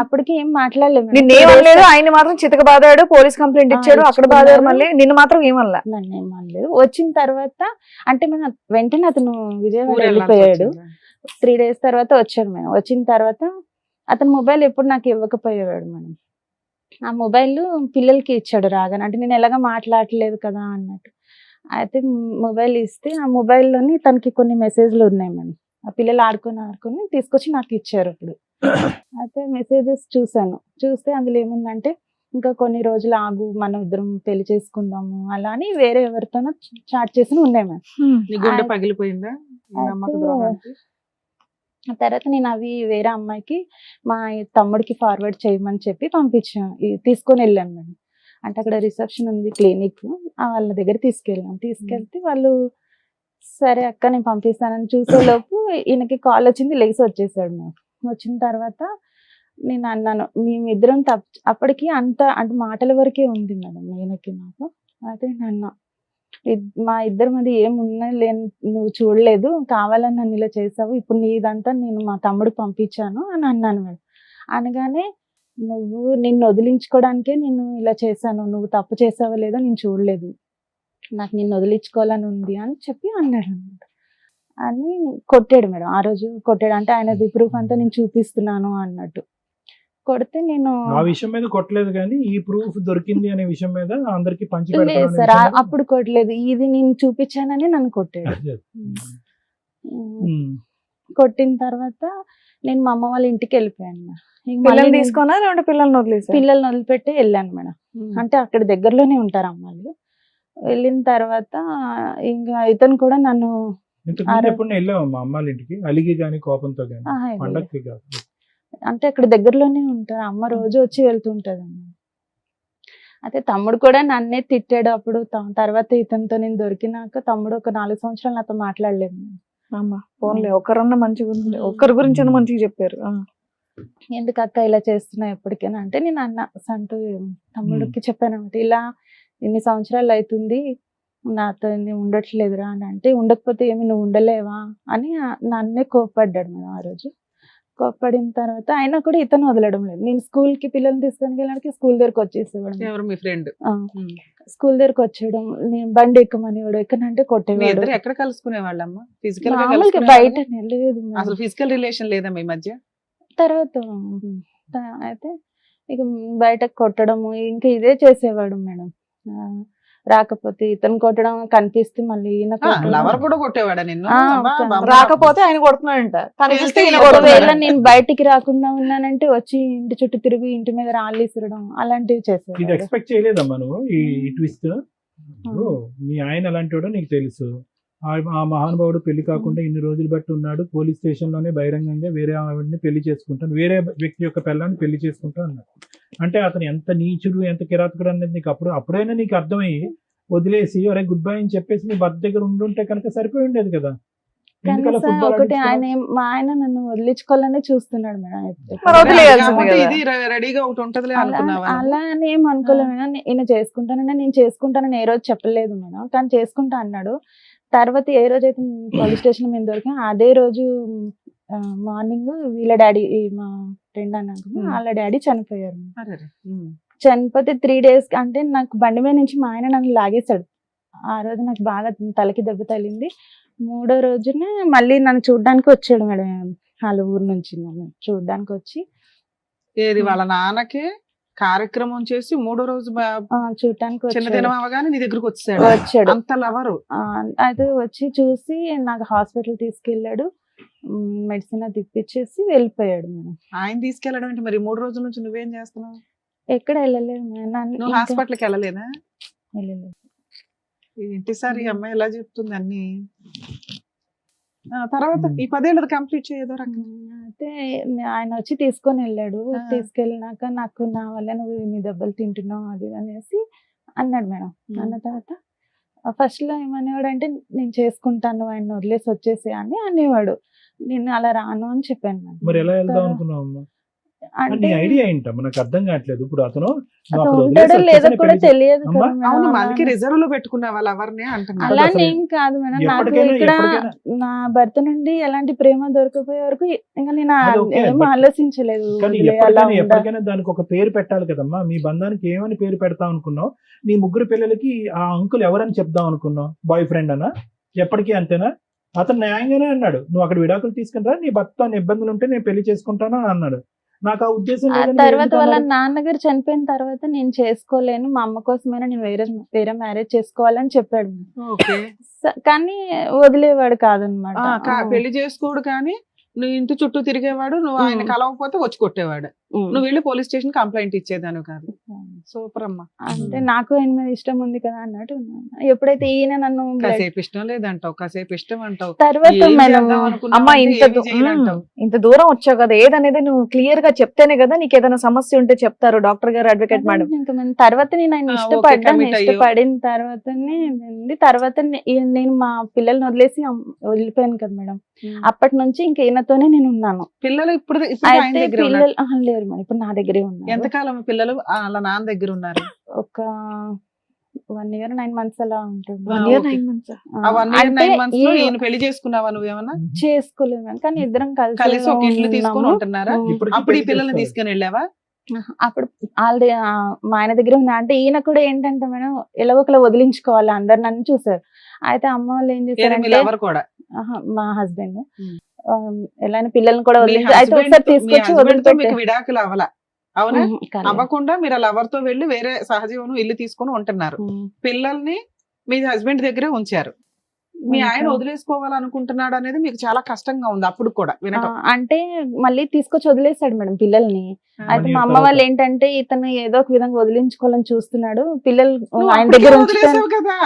అప్పటికి ఏం మాట్లాడలేదు మేడం. నిన్ను 2 days ఏమనలేదు, ఆయన మాత్రం చితక బాదాడు, పోలీస్ కంప్లైంట్ ఇచ్చాడు, అక్కడ ఇచ్చుకున్నారు. బాదాడు, మళ్ళీ నిన్ను మాత్రం ఏమనలా. నన్ను ఏమనలేదు. వచ్చిన తర్వాత అంటే మేము వెంటనే అతను విజయవాడ ఊరు వెళ్ళాల్సి వెళ్ళిపోయాడు. వచ్చిందా? 3 days తర్వాత వచ్చాడు మేడం. వచ్చిన తర్వాత అతను మొబైల్ ఎప్పుడు నాకు ఇవ్వకపోయేవాడు మేడం. ఆ మొబైల్ పిల్లలకి ఇచ్చాడు రాగానే, అంటే నేను ఎలాగ మాట్లాడలేదు కదా అన్నట్టు. అయితే మొబైల్ ఇస్తే ఆ మొబైల్లోని తనకి కొన్ని మెసేజ్లు ఉన్నాయి మేడం. ఆ పిల్లలు ఆడుకొని తీసుకొచ్చి నాకు ఇచ్చారు అప్పుడు. అయితే మెసేజెస్ చూసాను. చూస్తే అందులో ఏముందంటే, ఇంకా కొన్ని రోజులు ఆగు, మనం ఇద్దరం పెళ్లి చేసుకుందాము అలా అని వేరే ఎవరితోనో చాట్ చేసి ఉన్నాయి మేడం. నీ గుండె పగిలిపోయిందా ఈ నమ్మక అయితే ద్రోహానికి? ఆ తర్వాత నేను అవి వేరే అమ్మాయికి మా తమ్ముడికి ఫార్వర్డ్ చేయమని చెప్పి పంపించాను, తీసుకొని వెళ్ళాను మేడం. అంటే అక్కడ రిసెప్షన్ ఉంది క్లినిక్, వాళ్ళ దగ్గర తీసుకెళ్తే వాళ్ళు సరే అక్క నేను పంపిస్తానని చూసేలోపు ఈయనకి కాల్ వచ్చింది, లేచి వచ్చేసాడు మేడం. వచ్చిన తర్వాత నేను అన్నాను, మేమిద్దరం అప్పటికి అంటే మాటల వరకే ఉంది మేడం ఈయనకి నాకు. అయితే నేను మా ఇద్దరి మధ్య ఏమున్నా లేని నువ్వు చూడలేదు, కావాలని నన్ను ఇలా చేసావు, ఇప్పుడు నీదంతా నేను మా తమ్ముడికి పంపించాను అని అన్నాను మేడం. అనగానే నువ్వు నిన్ను వదిలించుకోవడానికే నేను ఇలా చేశాను, నువ్వు తప్పు చేసావో లేదో నేను చూడలేదు, నాకు నిన్ను వదిలించుకోవాలని ఉంది అని చెప్పి అన్నాడు అనమాట. అని కొట్టాడు మేడం. ఆ రోజు కొట్టాడు, అంటే ఆయన ప్రూఫ్ అంతా నేను చూపిస్తున్నాను అన్నట్టు. కొడితే నేను ఆ విషయం మీద కొట్టలేదు కానీ ఈ ప్రూఫ్ దొరికింది అనే విషయం మీద అందరికి పంచి లేదు పెడతాను సార్, అప్పుడు కొట్టలేదు, ఇది నేను చూపించానని నన్ను కొట్టాడు. కొట్టిన తర్వాత నేను మా అమ్మ వాళ్ళ ఇంటికి వెళ్ళిపోయాను. ఇంక మళ్ళీ పిల్లల్ని నేను తీసుకున్నా లేదంటే పిల్లల్ని వదిలేసా? పిల్లల్ని వదిలిపెట్టి వెళ్ళాను మేడం. అంటే అక్కడ దగ్గరలోనే ఉంటారు అమ్మాయిలు. వెళ్ళిన తర్వాత ఇంకా ఇతను కూడా నన్ను ఇంతకు ముందు ఎప్పుడు వెళ్ళావు మా అమ్మాళ్ళ ఇంటికి అలిగి గానీ కోపంతో గానీ? ఆహా, పండక్కి కాదు. అంటే అక్కడ దగ్గరలోనే ఉంటారు, అమ్మ రోజు వచ్చి వెళ్తుంటది అమ్మ. అయితే తమ్ముడు కూడా నన్నే తిట్టాడు అప్పుడు. తర్వాత ఇతనితో నేను దొరికినాక తమ్ముడు ఒక 4 సంవత్సరాలు నాతో మాట్లాడలేదు. అమ్మా ఫోన్లే, ఒకరన్నా మంచిగా ఉంది, ఒక్కరి గురించి మంచిగా చెప్పారు. ఎందుకు అక్క ఇలా చేస్తున్నావు ఎప్పటికైనా అంటే, నేను అన్న సంటూ తమ్ముడికి చెప్పాను అనమాట, ఇలా ఇన్ని సంవత్సరాలు అవుతుంది నాతో ఉండట్లేదురా అని. అంటే ఉండకపోతే ఏమి నువ్వు ఉండలేవా అని నన్నే కోప్పడ్డాడు మేడం ఆ రోజు. కోప్పడిన తర్వాత అయినా కూడా ఇతను వదలడం లేదు. నేను స్కూల్ కి పిల్లల్ని తీసుకొని వెళ్ళడానికి స్కూల్ దగ్గరకు వచ్చేసేవాడు. ఎవరు మీ ఫ్రెండ్? స్కూల్ దగ్గరకు వచ్చేయడం, నేను బండి ఎక్కమనేవాడు, ఎక్కనంటే మీ కొట్టేవాడు. ఇద్దరు ఎక్కడ కలుసుకునే వాళ్ళమ్మా? ఫిజికల్ గా మామూలుగా కలుసుకునేవాళ్ళా? బయట లేదు మేడం. అసలు ఫిజికల్ రిలేషన్ లేదా మీ మధ్య? తర్వాత అయితే ఇక బయట కొట్టడము ఇంకా ఇదే చేసేవాడు మేడం. రాకపోతే ఇతను కొట్టడం, కనిపిస్తే మళ్ళీ ఈయన కొట్టడం. లవర్ కూడా కొట్టేవాడా నిన్ను? ఆ, అమ్మా, ఒక- బామ్మ. రాకపోతే ఆయన కొడుతున్నాడంట, కనిపిస్తే ఈయన ఒకవేళ కొడుతున్నాడు. నేను బయటికి రాకుండా ఉన్నానంటే వచ్చి ఇంటి చుట్టూ తిరిగి ఇంటి మీద రాళ్ళు ఇసరడం అలాంటివి ఇది చేసేవాడు. ఎక్స్పెక్ట్ చేయలేదమ్మా నువ్వు ఈ ట్విస్ట్? మీ ఆయన అలాంటి వాడో నీకు తెలుసు. ఆ మహానుభావుడు పెళ్లి కాకుండా ఇన్ని రోజులు బట్టి ఉన్నాడు, పోలీస్ స్టేషన్ లోనే బహిరంగంగా వేరే ఆవిడని పెళ్లి చేసుకుంటాను, వేరే వ్యక్తి యొక్క పిల్లాన్ని పెళ్లి చేసుకుంటా అన్నాడు. అంటే అతను ఎంత నీచుడు, ఎంత కిరాతకుడు అనేది నీకు అప్పుడైనా నీకు అర్థమయ్యి వదిలేసి అరే గుడ్ బై అని చెప్పేసి నీ భర్త దగ్గర ఉండుంటే కనుక సరిపోయి ఉండేది కదా. ఎందుకలా కనీసం ఫుట్బాల్ ఒకటి మా ఆయన నన్ను వదిలించుకోవాలనే చూస్తున్నాడు మేడం. మరి వదిలేయాల్సింది కాకపోతే కదా. ఇది రెడీగా ఒకటి ఉంటదిలే అనుకున్నావా? అలా అని ఏం అనుకోలేదు మేడం. ఈయన చేసుకుంటానని నేను చేసుకుంటానని ఏ రోజు చెప్పలేదు మేడం, కానీ చేసుకుంటా అన్నాడు. తర్వాత ఏ రోజు అయితే పోలీస్ స్టేషన్ మీద దొరికా అదే రోజు మార్నింగ్ వీళ్ళ డాడీ, మా ఫ్రెండ్ అన్నాక వాళ్ళ డాడీ చనిపోయారు. చనిపోతే 3 days అంటే నాకు బండి మీద నుంచి మా ఆయన నన్ను లాగేశాడు. ఆ రోజు నాకు బాగా తలకి దెబ్బ తగిలింది. 3వ రోజునే మళ్ళీ నన్ను చూడడానికి వచ్చాడు మేడం, వాళ్ళ ఊరు నుంచి నన్ను చూడడానికి వచ్చి. ఏది వాళ్ళ నాన్నకి కార్యక్రమం చేసి 3వ రోజు చూడటానికి చిన్నదినం అవగానే నీ దగ్గరకు వచ్చాడు. అంత లవరు. అయితే వచ్చి చూసి నాకు హాస్పిటల్ తీసుకెళ్ళాడు, మెడిసిన్ తిప్పించేసి వెళ్ళిపోయాడు మేడం. ఆయన తీసుకెళ్ళడం అంటే మరి 3 రోజుల నుంచి నువ్వేం చేస్తున్నావు? ఎక్కడ వెళ్ళలేదు మేడం. నువ్వు హాస్పిటల్కి వెళ్ళలేదా? వెళ్ళలేదు. ఏంటి సార్ ఈ అమ్మాయి ఎలా చెప్తుంది అన్ని? తర్వాత ఈ 10 ఏళ్ళది కంప్లీట్ చేయదో రకంగా అయితే ఆయన వచ్చి తీసుకొని వెళ్ళాడు. ఆ. తీసుకెళ్ళినాక నాకు నా వల్ల నువ్వు ఇన్ని దెబ్బలు తింటున్నావు అది ఇది అనేసి అన్నాడు మేడం. అన్న తర్వాత ఫస్ట్ లో ఏమనేవాడు అంటే నేను చేసుకుంటాను ఆయన వదిలేసి వచ్చేసి అని అనేవాడు. నేను అలా రాను అని చెప్పాను మేడం. మరి ఎలా వెళ్దాం అనుకున్నావు అమ్మా? అంటే నీ ఐడియా ఏంటమ్మా? నాకు అర్థం కావట్లేదు. ఇప్పుడు అతను నువ్వు అతను అక్కడ ఉంటాడో వదిలేసి లేదో వచ్చేసానే కూడా పెళ్లి తెలియదు అమ్మా, కదా మేడం. అవును అలా మనకి రిజర్వ్ లో పెట్టుకున్న వాళ్ళు ఎవరిని అంటున్నారు అలానే అసలు ఏం కాదు మేడం. నాకు ఎప్పటికైనా- ఇక్కడ ఎప్పటికైనా- నా భర్త నుండి ఎలాంటి ప్రేమ దొరకపోయే వరకు ఇంకా నేను అది ఓకే, ఏం but- ఆలోచించలేదు. కానీ వదిలేయాలా ఉందా? ఎప్పటికైనా దానికి ఒక పేరు పెట్టాలి కదమ్మా. మీ బంధానికి ఏమని పేరు పెడతాం అనుకున్నావు? నీ ముగ్గురు పిల్లలకి ఆ అంకుల్ ఎవరని చెప్దాం అనుకున్నావు? బాయ్ ఫ్రెండ్ అనా? ఎప్పటికీ అంతేనా? అతను న్యాయంగానే అన్నాడు, నువ్వు అక్కడ విడాకులు తీసుకుని నీ భర్త ఇబ్బందులు ఉంటే నేను పెళ్లి చేసుకుంటాను అని అన్నాడు. నాకు ఆ ఉద్దేశం ఆ లేదని మీరు తర్వాత ఎందుకు వాళ్ళ అన్నారు? నాన్నగారు చనిపోయిన తర్వాత నేను చేసుకోలేను, మా అమ్మ కోసమైనా నేను వేరే మ్యారేజ్ చేసుకోవాలని చెప్పాడు. ఓకే కానీ వదిలేవాడు కాదనమాట. పెళ్లి చేసుకోడు కానీ నువ్వు ఇంటి చుట్టూ తిరిగేవాడు, నువ్వు ఆయన కలవకపోతే వచ్చి కొట్టేవాడు, నువ్వు వెళ్ళి పోలీస్ స్టేషన్ కంప్లైంట్ ఇచ్చేదాను కాదు. సూపర్ అమ్మా. అంటే నాకు ఆయన మీద ఇష్టం ఉంది కదా అన్నట్టు ఉన్నాను. ఎప్పుడైతే ఈయన నన్ను కాసేపు ఇష్టం లేదంటావు, కాసేపు ఇష్టం అంటావు, తర్వాత ఏం మేడం చేద్దాం అనుకున్నావు అమ్మా అంటే ఇంత ఏమీ చేయనంటావు. ఇంత దూరం వచ్చావు కదా, ఏదనేది నువ్వు క్లియర్ గా చెప్తేనే కదా నీకు ఏదైనా సమస్య ఉంటే చెప్తారు డాక్టర్ గారు, అడ్వకేట్ మేడం. తర్వాత నేను ఆయన ఓకే, ఇష్టపడ్డాను. commit అయ్యావు. ఇష్టపడిన తర్వాతనే తర్వాత నేను మా పిల్లల్ని వదిలేసి వెళ్ళిపోయాను కదా మేడం. అప్పటి నుంచి ఇంక ఈయనతోనే నేను ఉన్నాను. పిల్లలు ఇప్పుడు ఆయన అయితే దగ్గర పిల్లలు లేరు మేడం, ఇప్పుడు నా దగ్గరే ఉన్నారు. ఎంతకాలం పిల్లలు వాళ్ళ నాన్న దగ్గర ఉన్నారు? ఒక 1 year 9 months అలా ఉంటుంది. 1 year ఓకే. 9 months. ఆ 1 year అంటే 9 months లో ఈ- ఈయన పెళ్లి చేసుకున్నావా నువ్వేమన్నా? చేసుకోలేదు మేడం, కానీ ఇద్దరం కలిసి ఒక ఇల్లు తీసుకొని ఉన్నాము. ఉంటున్నారా? ఇప్పటికీ అప్పుడు ఈ పెళ్లి పిల్లల్ని చేసుకోవాలి. తీసుకొని వెళ్ళావా? అప్పుడు ఆల్రెడీ మా ఆయన దగ్గర ఉన్నా. అంటే ఈయన కూడా ఏంటంటే మేడం ఎలాగో ఒకలా వదిలించుకోవాలి, అందరు నన్ను చూసారు. అయితే అమ్మ వాళ్ళు ఏం మీ చేశారంటే లవర్ కూడా మా హస్బెండ్ ఉమ్. ఎలా పిల్లల్ని కూడా మీ వదిలించి అయితే husband ఒకసారి తో- మీ తీసుకొచ్చి husband తో వదిలిపెట్టే మీకు విడాకులు అవలా అవునా? అవ్వకుండా మీరు లవర్ తో వెళ్ళి వేరే సహజీవనం ఇల్లు తీసుకొని ఉంటున్నారు. పిల్లల్ని మీ హస్బెండ్ దగ్గరే ఉంచారు. మీ ఆయన వదిలేసుకోవాలనుకుంటున్నాడు అనేది మీకు చాలా కష్టంగా ఉంది అప్పుడు కూడా వినటం. అంటే మళ్ళీ తీసుకొచ్చి వదిలేసాడు మేడం పిల్లల్ని. అయితే మా అమ్మ తర్వాత. వాళ్ళు ఏంటంటే ఇతను ఏదో ఒక విధంగా వదిలించుకోవాలని చూస్తున్నాడు, పిల్లలు నువ్వు ఆయన అప్పటికే దగ్గర వదిలేసావు ఉంచుతాను. కదా.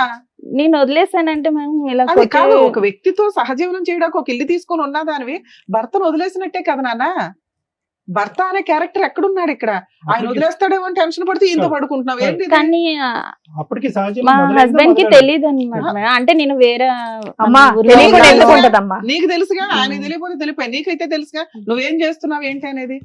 నేను వదిలేసానంటే మేము ఇలా అది కొట్టే- కాదు, ఒక వ్యక్తితో సహజీవనం చేయడానికి ఒక ఇల్లు తీసుకొని ఉన్నదానివి భర్తను వదిలేసినట్టే కదా నాన్న. భర్త అనే క్యారెక్టర్ ఎక్కడున్నాడు ఇక్కడ? ఆయన అప్పటికి- వదిలేస్తాడేమో అని టెన్షన్ పడుతూ ఇంత పడుకుంటున్నావు ఏంటి ఇది? కానీ అప్పటికి సహజంగా మా మొదలైందా హస్బెండ్ కి మొదలైందా? తెలియదు అనమాట. అంటే నేను వేరే అమ్మా ఊర్లో తెలియకుండా ఉన్నాను. ఎందుకు ఉంటదమ్మా? నీకు తెలుసుగా, ఆయన తెలియకపోతే తెలిపాయి, నీకైతే తెలుసుగా నువ్వేం చేస్తున్నావు ఏంటి అనేది.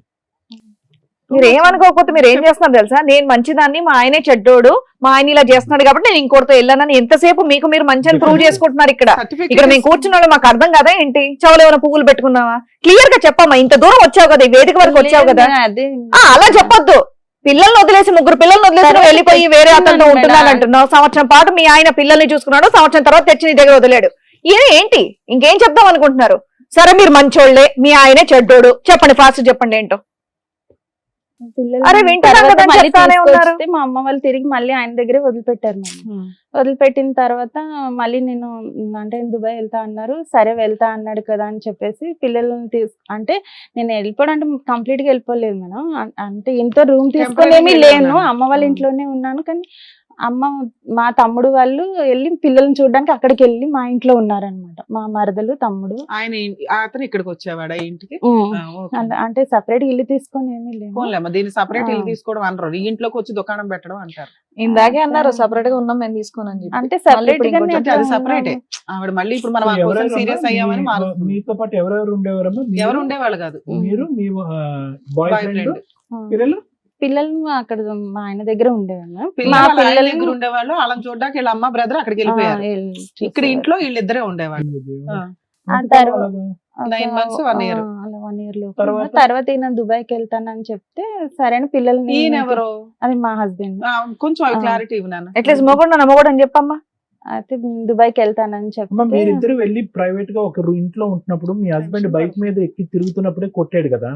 మీరు ఏమనుకోకపోతే మీరు ఏం చేస్తున్నారు తెలుసా? నేను మంచిదాన్ని, మా ఆయనే చెడ్డోడు, మా ఆయన ఇలా చేస్తున్నాడు కాబట్టి నేను ఇంకోటితో వెళ్ళానని ఎంతసేపు మీకు మీరు మంచి అని ప్రూవ్ చేసుకుంటున్నారు ఇక్కడ. ఇక్కడ మేము కూర్చున్న వాళ్ళు మాకు అర్థం కదా ఏంటి? చెవులు ఏమైనా పువ్వులు పెట్టుకున్నావా? క్లియర్ గా చెప్పమ్మా, ఇంత దూరం వచ్చావు కదా, ఈ వేదిక వరకు వచ్చావు కదా, అదే అలా చెప్పొద్దు. పిల్లల్ని వదిలేసి, ముగ్గురు పిల్లల్ని వదిలేసి నువ్వు వెళ్ళిపోయి వేరే అతనితో ఉంటున్నాను అంటున్నావు. సంవత్సరం పాటు మీ ఆయన పిల్లల్ని చూసుకున్నాడు, సంవత్సరం తర్వాత తెచ్చి నీ దగ్గర వదిలేడు. ఇది ఏంటి? ఇంకేం చెప్దాం అనుకుంటున్నారు? సరే మీరు మంచోళ్లే, మీ ఆయనే చెడ్డోడు, చెప్పండి ఫాస్ట్ చెప్పండి ఏంటో. పిల్లలు అరే వింటున్నాం తర్వాత కదా, మళ్ళీ చెప్తానే ఉన్నారు. తీసుకొస్తే మా అమ్మ వాళ్ళు తిరిగి మళ్ళీ ఆయన దగ్గరే వదిలిపెట్టారు మేడం. వదిలిపెట్టిన తర్వాత మళ్ళీ నేను అంటే దుబాయ్ వెళ్తా అన్నారు, సరే వెళ్తా అన్నాడు కదా అని చెప్పేసి పిల్లల్ని అంటే నేను వెళ్ళిపోవడం అంటే కంప్లీట్ గా వెళ్ళిపోలేదు మేడం. అంటే ఇంట్లో రూమ్ తీసుకొని ఏమీ లేను, అమ్మ వాళ్ళ ఇంట్లోనే ఉన్నాను. కానీ మా తమ్ముడు వాళ్ళు వెళ్ళి పిల్లల్ని చూడడానికి అక్కడికి వెళ్ళి మా ఇంట్లో ఉన్నారనమాట, మా మరదలు తమ్ముడు. ఆయన అతను ఇక్కడికి వచ్చేవాడా ఇంటికి? అంటే సపరేట్ ఇల్లు తీసుకొని ఏమీ లేవు. పోన్లేమ్మా, దీన్ని సపరేట్ ఇల్లు తీసుకోవడం అనరు, ఈ ఇంట్లోకి వచ్చి దుకాణం పెట్టడం అంటారు. ఇందాకే అన్నారు సపరేట్ గా ఉన్నాం మేము తీసుకోనని చెప్పి. అంటే మళ్ళీ సపరేట్ ఇప్పుడు ఇంకొంచెం అంటే అది సపరేటే. ఆవిడ మళ్ళీ ఇప్పుడు మనం ఎవరెవరు సీరియస్ అమ్మా? అయ్యామని మారుతుంది. మీతో పాటు ఎవరెవరు ఉండేవారమ్మా? ఎవరు ఉండేవాళ్ళు కాదు, మీరు, మీ బాయ్ ఫ్రెండ్, ఫ్రెండ్. పిల్లలు? పిల్లలు అక్కడ మా ఆయన దగ్గర ఉండేవాళ్ళు. మా పిల్లలు వాళ్ళ ఆయన పిల్లలు దగ్గర ఉండేవాళ్ళు, వాళ్ళని చూడడానికి వీళ్ళ అమ్మ బ్రదర్ అక్కడికి వెళ్ళిపోయారు. ఇక్కడ ఇంట్లో వీళ్ళిద్దరే ఉండేవాళ్ళు. ఆ తర్వాత 9 months, 1 year. అలా 1 year లో తర్వాత? తర్వాత ఈయన దుబాయ్కి వెళ్తానని చెప్తే సరే అని పిల్లల్ని ఈయన ఎవరు? అది మా హస్బెండ్. కొంచెం క్లారిటీ ఇవ్వు నాన్న. అట్లీస్ట్ మొగోడు అని చెప్పమ్మా. అయితే దుబాయ్కి వెళ్తానని అమ్మా చెప్తే మీరిద్దరు వెళ్ళి ప్రైవేట్ గా ఒక ఇంట్లో ఉంటున్నప్పుడు మీ హస్బెండ్ బైక్ మీద ఎక్కి తిరుగుతున్నప్పుడే కొట్టాడు కదా,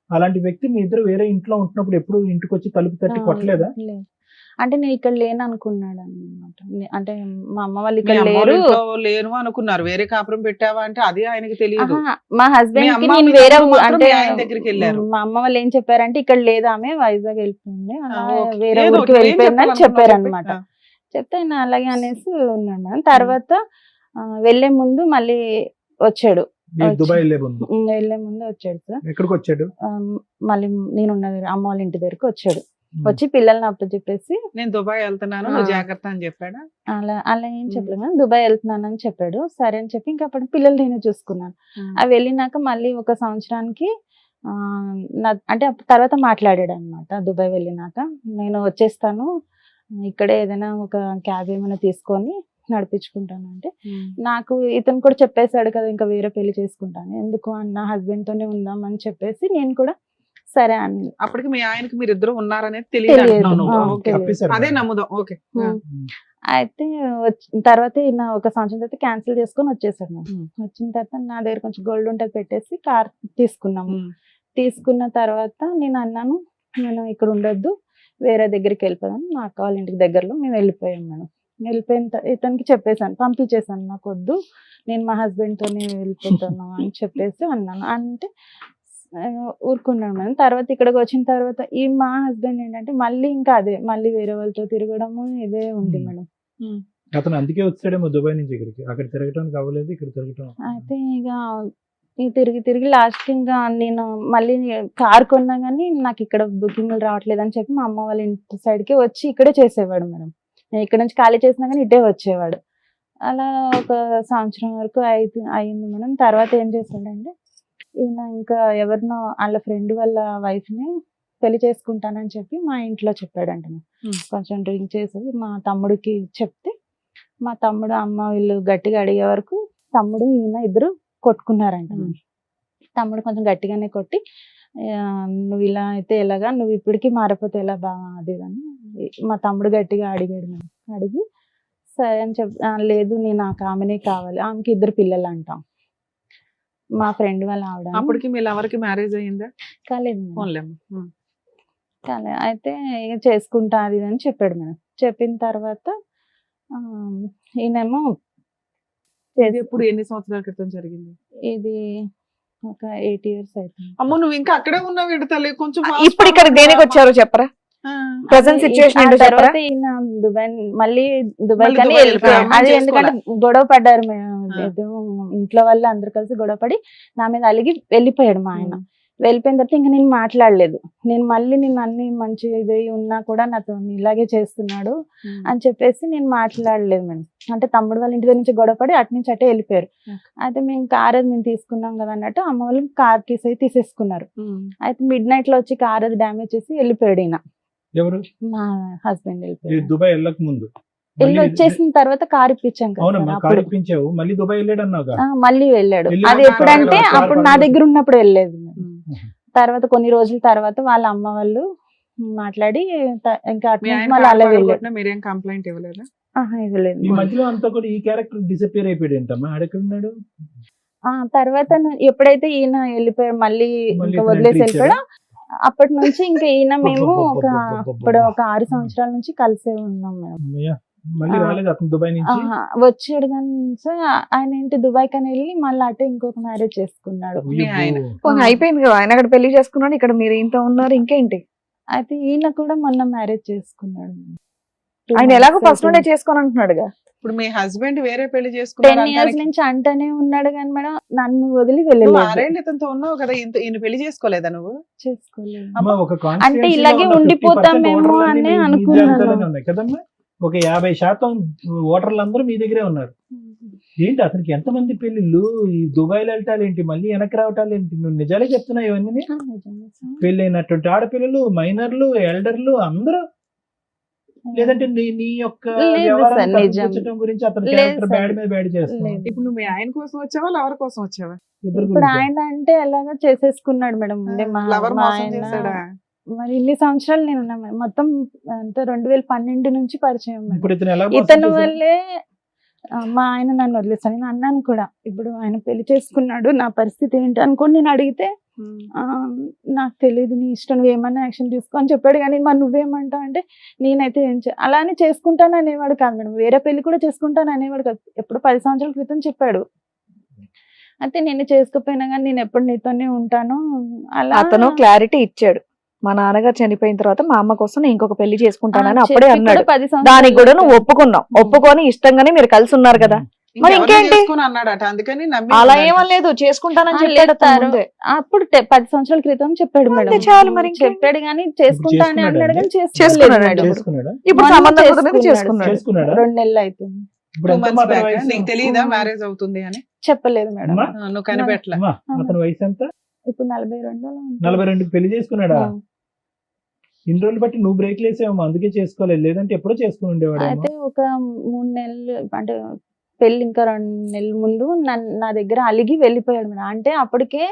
అలాంటి వ్యక్తి మీ ఇద్దరు వేరే ఇంట్లో ఉంటున్నప్పుడు ఎప్పుడు ఇంటికి వచ్చి తలుపు తట్టి కొట్టలేదా? లేదు. అంటే నేను ఇక్కడ లేను అనుకున్నాడు అనమాట. అంటే మా అమ్మ వాళ్ళు మీ ఇక్కడ అమ్మ వాళ్ళ లేరు. ఇంట్లో లేను అనుకున్నారు, వేరే కాపురం పెట్టావా అంటే అది ఆయనకి తెలియదు. ఆహా, మా మీ హస్బెండ్ కి అమ్మ, నేను మీ వేరే తమ్ముడు మాత్రం అంటే మీ ఆయన దగ్గరికి వెళ్ళారు. మా అమ్మ వాళ్ళు ఏం చెప్పారంటే ఇక్కడ లేదు ఆమె వైజాగ్ వెళ్ళిపోయింది, అలా ఓకే. వేరే ఏదో ఊరికి ఒకటి, ఏం వెళ్ళిపోయిందని చెప్పారు అనమాట. చెప్పాలనుకున్నావు? చెప్తే ఆయన అలాగే అనేసి ఉన్నాడు మేడం. తర్వాత వెళ్లే ముందు మళ్ళీ వచ్చాడు. మీరు దుబాయ్ వెళ్ళే ముందు వెళ్ళే ముందు వచ్చాడు సార్. ఎక్కడికి వచ్చాడు? మళ్ళీ నేను ఉన్న అమ్మ వాళ్ళ ఇంటి దగ్గరకు వచ్చాడు. వచ్చి పిల్లల్ని అప్పుడు చెప్పేసి నేను దుబాయ్ వెళ్తున్నాను నువ్వు జాగ్రత్త అని చెప్పాడా? అలా ఏం చెప్పలేదు మేడం. దుబాయ్ వెళ్తున్నాను అని చెప్పాడు. సరే అని చెప్పి ఇంకా అప్పుడు పిల్లలు నేనే చూసుకున్నాను. అవి వెళ్ళినాక మళ్ళీ ఒక సంవత్సరానికి అంటే తర్వాత మాట్లాడాడు అనమాట. దుబాయ్ వెళ్ళినాక నేను వచ్చేస్తాను, ఇక్కడే ఏదైనా ఒక క్యాబ్ ఏమైనా తీసుకొని నడిపించుకుంటాను అంటే, నాకు ఇతను కూడా చెప్పేశాడు కదా ఇంకా వేరే పెళ్లి చేసుకుంటాను, ఎందుకు అన్న హస్బెండ్ తోనే ఉందాం అని చెప్పేసి నేను కూడా సరే అని. అప్పటికి మీ ఆయనకి మీరు ఇద్దరు ఉన్నారనేది తెలియదు. అదే నమ్ముదాం. ఓకే. అయితే తర్వాత ఈయన ఒక సంవత్సరం తర్వాత క్యాన్సిల్ చేసుకొని వచ్చేసాడు. వచ్చిన తర్వాత నా దగ్గర కొంచెం గోల్డ్ ఉంటే పెట్టేసి కార్ తీసుకున్నాము. తీసుకున్న తర్వాత నేను అన్నాను, నేను ఇక్కడ ఉండొద్దు, వేరే దగ్గరికి వెళ్ళిపోదాం, మా అక్క వాళ్ళ ఇంటికి దగ్గరలో మేము వెళ్ళిపోయాం. మేడం వెళ్ళిపోయిన ఇతనికి చెప్పేసాను, పంపించేసాను, నాకు వద్దు, నేను మా హస్బెండ్ తోనే వెళ్ళిపోతాను అని చెప్పేసి అన్నాను. అంటే ఊరుకున్నాడు మేడం. తర్వాత ఇక్కడికి వచ్చిన తర్వాత ఈ మా హస్బెండ్ ఏంటంటే మళ్ళీ ఇంకా అదే మళ్ళీ వేరే వాళ్ళతో తిరగడము ఇదే ఉంది మేడం. అతను అందుకే వచ్చాడేమో దుబాయ్ నుంచి ఇక్కడికి, అక్కడ తిరగటానికి అవ్వలేదు, ఇక్కడ తిరగటం. అయితే ఇక తిరిగి తిరిగి లాస్ట్ ఇంకా నేను మళ్ళీ కార్ కొన్నా కానీ నాకు ఇక్కడ బుకింగ్లు రావట్లేదు అని చెప్పి మా అమ్మ వాళ్ళ ఇంటి సైడ్కి వచ్చి ఇక్కడే చేసేవాడు మేడం. నేను ఇక్కడ నుంచి ఖాళీ చేసినా కానీ ఇటే వచ్చేవాడు. అలా ఒక సంవత్సరం వరకు అయింది మేడం. తర్వాత ఏం చేశాడంటే ఈయన ఇంకా ఎవరినో వాళ్ళ ఫ్రెండ్ వాళ్ళ వైఫ్ని పెళ్లి చేసుకుంటానని చెప్పి మా ఇంట్లో చెప్పాడంట. కొంచెం డ్రింక్ చేసి మా తమ్ముడికి చెప్తే మా తమ్ముడు అమ్మ వీళ్ళు గట్టిగా అడిగే వరకు తమ్ముడు ఈయన ఇద్దరు కొట్టుకున్నారంట. తమ్ముడు కొంచెం గట్టిగానే కొట్టి, నువ్వు ఇలా అయితే ఎలాగా, నువ్వు ఇప్పటికీ మారిపోతే ఎలా బాగా అది అని మా తమ్ముడు గట్టిగా అడిగాడు. మేము అడిగి సరే అని లేదు నేను ఆమెనే కావాలి, ఆమెకి ఇద్దరు పిల్లలు అంటాం, మా ఫ్రెండ్ వాళ్ళ ఆవిడ. అప్పటికి మీ ఎవరికి మ్యారేజ్ అయ్యిందా? కాలేదు. కాలేదు. అయితే చేసుకుంటా అది అని చెప్పాడు మేడం. చెప్పిన తర్వాత ఈయనేమో ఇప్పుడు ఎన్ని సంవత్సరాల క్రితం జరిగింది ఇది? ఒక 8 years అవుతుంది. అమ్మో నువ్వు ఇంకా అక్కడే ఉన్నావు విడతలే కొంచెం. ఇప్పుడు ఇక్కడ దేనికి వచ్చారో చెప్పరా? ప్రెసెంట్ సిచువేషన్ ఏంటో చెప్పరా? తర్వాత ఈయన మళ్ళీ దుబాయ్ కానీ వెళ్ళిపోయాడు. అది ఎందుకంటే గొడవ పడ్డారు ఇంట్లో వాళ్ళు అందరు కలిసి గొడవ పడి నా మీద అలిగి వెళ్ళిపోయాడు మా ఆయన. వెళ్ళిపోయిన తర్వాత ఇంకా నేను మాట్లాడలేదు. నేను మళ్ళీ నేను అన్ని మంచి ఇది ఉన్నా కూడా నాతో ఇలాగే చేస్తున్నాడు అని చెప్పేసి నేను మాట్లాడలేదు మేడం. అంటే తమ్ముడు వాళ్ళ ఇంటి దగ్గర నుంచి గొడవపడి అటు నుంచి అటే వెళ్ళిపోయారు. అయితే మేము కార్ అది మేము తీసుకున్నాం కదా అన్నట్టు అమ్మ వాళ్ళు కార్ తీసేసుకున్నారు. అయితే మిడ్ నైట్ లో వచ్చి కార్ అది డ్యామేజ్ చేసి వెళ్ళిపోయాడు ఈయన. మా హస్బెండ్ వెళ్ళిపోయాడు. దుబాయ్ వెళ్ళక ముందు వెళ్ళి వచ్చేసిన తర్వాత కార్ ఇప్పించాం కదా, మళ్ళీ వెళ్ళాడు. అది ఎప్పుడంటే అప్పుడు నా దగ్గర ఉన్నప్పుడు వెళ్ళలేదు. తర్వాత కొన్ని రోజుల తర్వాత వాళ్ళ అమ్మ వాళ్ళు మాట్లాడి ఇంకా అలా వెళ్ళాడు. మీరేం కంప్లైంట్ ఇవ్వలేదా? ఇవ్వలేదు. ఈ మధ్యలో అంతా కూడా ఈ క్యారెక్టర్ డిసపియర్ అయిపోయాడు ఏంటమ్మా, ఆడెక్కడ ఉన్నాడు? తర్వాత ఎప్పుడైతే ఈయన వెళ్ళిపోయాడు మళ్ళీ ఇంకా వదిలేసి వెళ్ళిపోయాడు, అప్పటి నుంచి ఇంకా ఈయన మేము ఇప్పుడు ఒక 6 సంవత్సరాల నుంచి కలిసే ఉన్నాం మేము. వచ్చాడు కానీ సార్ ఆయన ఏంటి దుబాయ్ కని వెళ్ళి మళ్ళీ అటే ఇంకొక మ్యారేజ్ చేసుకున్నాడు. అయిపోయింది కదా, ఆయన అక్కడ పెళ్లి చేసుకున్నాడు, ఇక్కడ మీరు ఇంత ఉన్నారు, ఇంకేంటి? అయితే ఈయన కూడా మొన్న మ్యారేజ్ చేసుకున్నాడు. ఆయన ఎలాగో ఫస్ట్ నుండే చేసుకొని అంటున్నాడుగా. ఇప్పుడు మీ హస్బెండ్ వేరే పెళ్లి చేసుకున్నాడు 10 years నుంచి అంటనే ఉన్నాడు కానీ మేడం నన్ను వదిలి వెళ్ళలేదు. 6 ఏళ్ళు ఇతనితో ఉన్నావు కదా, ఈయన పెళ్లి చేసుకోలేదా నువ్వు? చేసుకోలేదు. అంటే ఇలాగే ఉండిపోతామేమో అని అనుకున్నాను. ఒక 50% ఓటర్లందరూ మీ దగ్గరే ఉన్నారు. ఏంటి అతనికి ఎంతమంది పెళ్లిళ్ళు, ఈ దుబాయ్లో వెళ్ళటాలేంటి, మళ్ళీ వెనక్కి రావటాలేంటి? నువ్వు నిజాలే చెప్తున్నావు ఇవన్నీ. పెళ్ళైనటువంటి ఆడపిల్లలు, మైనర్లు, ఎల్డర్లు అందరూ, లేదంటే నీ యొక్క గురించి అతని క్యారెక్టర్ బ్యాడ్ మీద బ్యాడ్ చేస్తున్నావు. ఇప్పుడు నువ్వు మీ ఆయన కోసం వచ్చావా లవర్ కోసం వచ్చావా? ఇప్పుడు ఆయన అంటే ఎలాగా చేసేసుకున్నాడు మేడం. మరి ఇన్ని సంవత్సరాలు నేను ఉన్నా మొత్తం 2012 నుంచి పరిచయం. ఇతను వల్లే మా ఆయన నన్ను వదిలేస్తాను. నేను అన్నాను కూడా, ఇప్పుడు ఆయన పెళ్లి చేసుకున్నాడు, నా పరిస్థితి ఏంటి అనుకోని నేను అడిగితే నాకు తెలియదు, నీ ఇష్టం, నువ్వు ఏమన్నా యాక్షన్ తీసుకో అని చెప్పాడు. కానీ మరి నువ్వేమంటావు అంటే నేనైతే ఏం అలానే చేసుకుంటాను అనేవాడు కాదు మేడం. వేరే పెళ్లి కూడా చేసుకుంటాను అనేవాడు కాదు. ఎప్పుడు 10 సంవత్సరాల క్రితం చెప్పాడు. అయితే నేను చేసుకోపోయినా కానీ నేను ఎప్పుడు నీతోనే ఉంటాను అలా అతను క్లారిటీ ఇచ్చాడు. మా నాన్నగారు చనిపోయిన తర్వాత మా అమ్మ కోసం నేను ఇంకొక పెళ్లి చేసుకుంటానని అప్పుడే అన్నాడు. దానికి కూడా నువ్వు ఒప్పుకున్నావు. ఒప్పుకొని ఇష్టంగానే మీరు కలిసి ఉన్నారు కదా. మరి ఇంకెవరిని ఇంకేంటి? చేసుకుని అన్నాడట, అందుకని నమ్మి అలా ఉన్నాడట. ఏమనలేదు, చేసుకుంటానని ఆ, చెప్పాడు అతను లేదు, ముందే. అప్పుడు 10 సంవత్సరాల క్రితం చెప్పాడు అంతే మేడం. చాలు, మరి ఇంకేంటి? చెప్పాడు కానీ చేసుకుంటానని చేసుకున్నాడా అన్నాడు కానీ చేసుకున్నాడా? చేసుకోలేదు మేడం. చేసుకున్నాడా? ఇప్పుడు మొన్న సంబంధం కుదిరింది, చేసుకున్నాడు. చేసుకున్నాడు. చేసుకున్నాడా? 2 నెలలు అవుతుంది. ఇప్పుడు 2 ఎంత months మాత్రం back. వయసు? నీకు తెలియదా ఆ. మ్యారేజ్ అవుతుంది అని? చెప్పలేదు మేడం. అమ్మా, నువ్వు కనిపెట్టలే. అమ్మా, అతని వయసు ఎంత? ఇప్పుడు 42 అలా ఉంటుంది. 42కి పెళ్లి చేసుకున్నాడా? ఆ. ఇన్ని రోజులు బట్టి నువ్వు బ్రేక్ లేసేమో అందుకే చేసుకోలేదు, లేదంటే ఎప్పుడో చేసుకుని ఉండేవాడు. అయితే ఒక 3 నెలలు అంటే పెళ్లి ఇంకా 2 నెలల ముందు నా దగ్గర అలిగి వెళ్ళిపోయాడు మేడం. అంటే అప్పటికే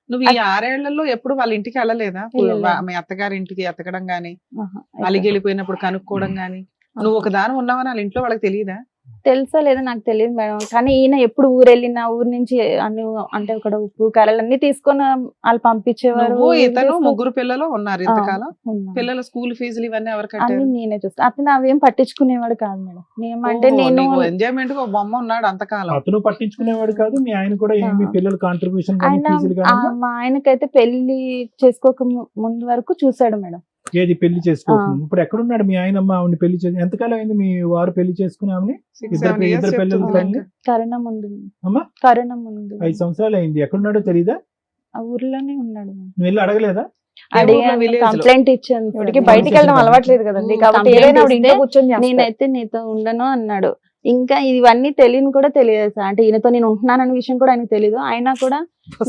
నువ్వు ఈ 6 ఏళ్లలో ఎప్పుడు వాళ్ళ ఇంటికి వెళ్ళలేదా? వెళ్ళలేదు. మీ అత్తగారి ఇంటికి ఎత్తకడం గానీ, ఆహా, అలిగి వెళ్ళిపోయినప్పుడు కనుక్కోవడం గానీ, నువ్వు ఒక దాని ఉన్నావని వాళ్ళ ఇంట్లో వాళ్ళకి తెలియదా? తెలుసా లేదా నాకు తెలియదు మేడం. కానీ ఈయన ఎప్పుడు ఊరు వెళ్ళినా ఊరు నుంచి అన్ని అంటే అక్కడ ఉప్పు కారాలు అన్ని తీసుకొని వాళ్ళు పంపించేవారు. నువ్వు ఇతను 3 పిల్లలు ఉన్నారు ఇంతకాలం. ఉన్నా. పిల్లల స్కూల్ ఫీజులు ఇవన్నీ ఎవరు అన్ని కట్టారు? నేనే చూస్తా. అతను అవేం పట్టించుకునేవాడు కాదు మేడం. అంటే నేను ఎంజాయ్మెంట్ గా ఒక బొమ్మ ఉన్నాడు అంతకాలం. అతను పట్టించుకునేవాడు కాదు, మీ ఆయన కూడా ఏమి ఆ. పిల్లల కాంట్రిబ్యూషన్ కానీ ఆయన ఫీజులు కానీ మా ఆయనకైతే పెళ్లి చేసుకోక ముందు వరకు చూసాడు మేడం. ఏది పెళ్లి చేసుకోకుండా ఇప్పుడు ఎక్కడున్నాడు మీ ఆయన? అమ్మ ఆవిడ పెళ్లి చేసి ఎంతకాలం అయింది మీ వారు పెళ్లి చేసుకుని ఆమెని? 6-7 years ఇద్దరు పిల్లలు చెప్తుంది. తల్లి? కరోనా ముందు. అమ్మా? కరోనా ముందు 5 సంవత్సరాలు అయింది. ఎక్కడున్నాడో తెలీదా? ఆ ఊర్లోనే ఉన్నాడు మేడం. నువ్వు వెళ్ళి అడగలేదా? అడిగాను, village లో. కంప్లైంట్ ఇచ్చాను. ఇప్పటికి సార్. బయటికి వెళ్ళడం అలవాట్లేదు కదండి, కాబట్టి కంప్లైంట్ ఏదైనా ఆవిడ ఇంట్లో ఇస్తే కూర్చొని చేస్తారు. నేనైతే నీతో ఉండను అన్నాడు. ఇంకా ఇవన్నీ తెలియని కూడా తెలియదు సార్. అంటే ఈయనతో నేను ఉంటున్నానన్న విషయం కూడా ఆయనకు తెలియదు. అయినా కూడా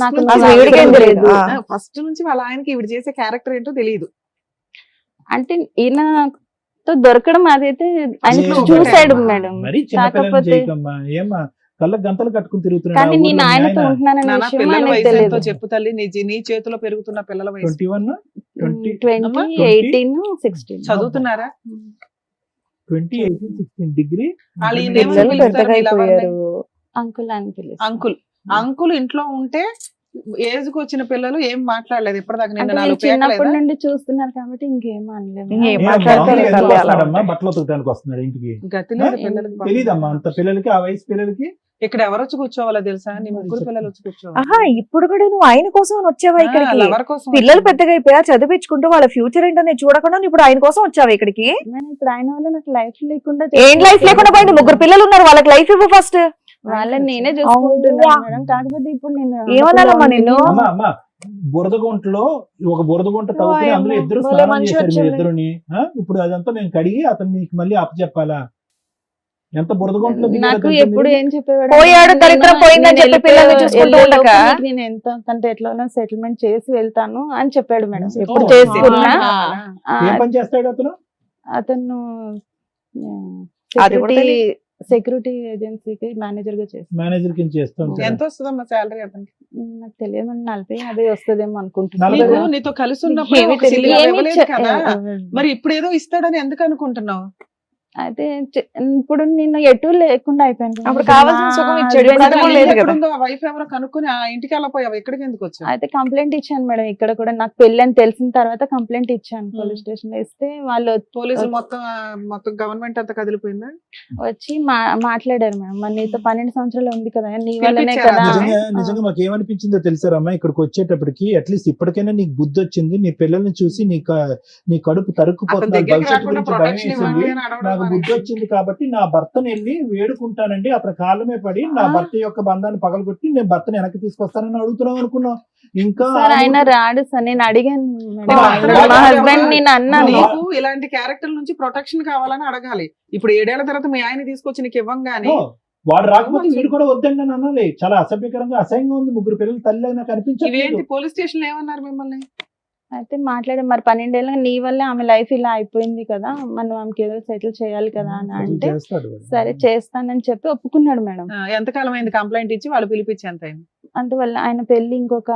నాకు అసలు ఈవిడికేం తెలియదు. ఆ. ఫస్ట్ నుంచి వాళ్ళ ఆయనకి ఇవిడ చేసే క్యారెక్టర్ ఏంటో తెలియదు. అంటే ఈయనతో దొరకడం అదైతే ఆయన లేదు. చూసాడు మేడం. మరి చిన్న పిల్లలు కాకపోతే చేయకమ్మా, ఏమ్మా కళ్ళకు గంతలు కట్టుకుని తిరుగుతున్నాడు కానీ నేను ఆయనతో ఉంటున్నానన్న నాన్న విషయం పిల్లల ఆయనకు వయసు ఎంతో తెలియదు. చెప్పు తల్లి. నీ చేతిలో పెరుగుతున్న పిల్లల వయసు 21, 20, 20, అమ్మా? 18, 16. చదువుతున్నారా? 20, 18, 16 డిగ్రీ. వాళ్ళు ఈ పిల్లలు పిలుస్తారు పెద్దగా మీ లవర్ని? అయిపోయారు. అంకుల్ అని పిలుస్తాను. అంకుల్ ఇంట్లో ఉంటే ఏజ్ కు వచ్చిన పిల్లలు ఏం మాట్లాడలేదు ఇప్పటిదాకా. నిన్న అంటే 4 నేను చిన్నప్పటి పేకలేదా? నుండి చూస్తున్నారు కాబట్టి ఇంకేం అనలేదు. ఇంకేం ఏ, మాట్లాడతారు మామూలుగా తల్లి ఎందుకు అలా వస్తాడమ్మా? ఉంటాయి. బట్టలు ఉతకడానికి వస్తున్నాడు ఇంటికి? గతి లేదు పిల్లలకి. తెలీదమ్మా అంత పిల్లలకి, ఆ వయసు పిల్లలకి. ఇక్కడ ఎవరు వచ్చి కూర్చోవాలో తెలుసా? నీ 3 పిల్లలు వచ్చి కూర్చోవాలి. ఆహా, ఇప్పుడు కూడా నువ్వు ఆయన కోసం అని వచ్చావా ఇక్కడికి? లవర్ కోసం పిల్లలు వచ్చింది. పెద్దగా అయిపోయా, చదివించుకుంటూ వాళ్ళ ఫ్యూచర్ ఏంటని చూడకుండా నువ్వు ఇప్పుడు ఆయన కోసం వచ్చావా ఇక్కడికి? నేను ఇప్పుడు ఆయన వల్ల నాకు లైఫ్ లేకుండా ఏం లైఫ్ లేకుండా పోయింది? 3 పిల్లలు ఉన్నారు, వాళ్ళకి లైఫ్ ఇవ్వు ఫస్ట్. వాళ్ళని నేనే అవునా? చూసుకుంటున్నాను మేడం. కాకపోతే ఇప్పుడు నేను ఏమన్నానమ్మా నిన్ను? అమ్మా అమ్మా బురద గుంటలో ఒక బురద గుంట తవ్వుకుని వాయమ్మో, అందులో ఇద్దరు భలే స్నానం మంచి చేశారు వచ్చింది. మీరు ఇద్దరుని. ఇప్పుడు అదంతా మేము కడిగి అతను నీకు మళ్ళీ అప్పచెప్పాలా? ఎంత బురద గుంటలో దిగారో నాకు తెలుసా ఎప్పుడు మీరు? ఏం చెప్పేవాడు పోయాడు, దరిద్రం పోయిందని చెప్పి పిల్లల్ని చూసుకుంటూ ఉండక. నేను ఎంత అంటే ఎట్లా సెటిల్మెంట్ చేసి వెళ్తాను అని చెప్పాడు మేడం. ఎప్పుడు ఓ, చేసుకున్నా ఆ, ఏం పని చేస్తాడు అతను? అతను అది కూడా తెలీదు. సెక్యూరిటీ ఏజెన్సీకి మేనేజర్ గా చేస్తాను. మేనేజర్ కింద చేస్తూ ఉంటాడు. ఎంత వస్తుందమ్మా శాలరీ అతనికి? నాకు తెలియదు 40-50 వస్తుందేమో అనుకుంటున్నాను. నలభై నీకు నీతో కలిసి ఉన్నప్పుడు ఏమీ ఒక సిల్లి ఏమీ ఇవ్వలేదు చె- కదా. మరి ఇప్పుడు ఏదో ఇస్తాడని ఎందుకు అనుకుంటున్నావు? అయితే ఇప్పుడు నేను ఎటు లేకుండా అయిపోయాను. అప్పుడు కావాల్సిన సుఖం ఇచ్చాడు, ఇప్పుడు అది కూడా లేదు కదా. వైఫ్ ఎవరో కనుక్కుని ఆ ఇంటికి వెళ్ళిపోయావు, ఎక్కడికి ఎందుకు వచ్చావు? అయితే కంప్లైంట్ ఇచ్చాను మేడం. ఇక్కడ కూడా నాకు పెళ్లి అని తెలిసిన తర్వాత కంప్లైంట్ ఇచ్చాను పోలీస్ స్టేషన్ లో. ఇస్తే వాళ్ళు పోలీసులు మొత్తం గవర్నమెంట్ అంతా కదిలిపోయిందా? వచ్చి మాట్లాడారు మేడం. మరి నీతో 12 సంవత్సరాలు ఉంది కదా, నీ వల్లనే పిలిపించారా? కదా. నిజంగా మాకు ఏమనిపించిందో తెలుసారమ్మా, ఇక్కడికి వచ్చేటప్పటికి అట్లీస్ట్ ఇప్పటికైనా నీకు బుద్ధి వచ్చింది, నీ పిల్లల్ని చూసి నీ కడుపు అతని తరుక్కుపోతున్నారు, దగ్గరికి భవిష్యత్తు రాకుండా గురించి భయం ప్రొటెక్షన్ వేసింది. ఇవ్వండి అని అడగడం నాకు మరి. బుద్ధి వచ్చింది కాబట్టి నా భర్తను వెళ్ళి వేడుకుంటానండి, అతని కాళ్ళమే పడి నా భర్త యొక్క బంధాన్ని పగలగొట్టి నేను భర్తను వెనక్కి తీసుకొస్తానని అడుగుతున్నాం అనుకున్నాం. ఇంకా సార్ ఆయన రాడు సార్. నేను అడిగాను మేడం. మా మా హస్బెండ్ నేను అన్నాను. నీకు ఇలాంటి క్యారెక్టర్ నుంచి ప్రొటెక్షన్ కావాలని అడగాలి. ఇప్పుడు 7 ఏళ్ల తర్వాత మీ ఆయన తీసుకొచ్చి నీకు ఇవ్వంగానే వాడు రాకపోతే వీడు కూడా వద్దండి అని అనాలి. చాలా అసభ్యకరంగా అసహ్యంగా ఉంది. 3 పిల్లలు తల్లి అయినా కనిపించలేదు. ఇవేంటి పోలీస్ స్టేషన్ లో ఏమన్నారు మిమ్మల్ని? అయితే మాట్లాడే మరి 12 ఏళ్ళ నీ వల్ల ఆమె లైఫ్ ఇలా అయిపోయింది కదా, మనం ఆమెకి ఏదో సెటిల్ చేయాలి కదా అని అంటే చేస్తాడు వాడు. సరే చేస్తానని చెప్పి ఒప్పుకున్నాడు మేడం. ఎంతకాలం అయింది కంప్లైంట్ ఇచ్చి? వాళ్ళు పిలిపించి ఎంత అయింది? అందువల్ల ఆయన పెళ్లి ఇంకొక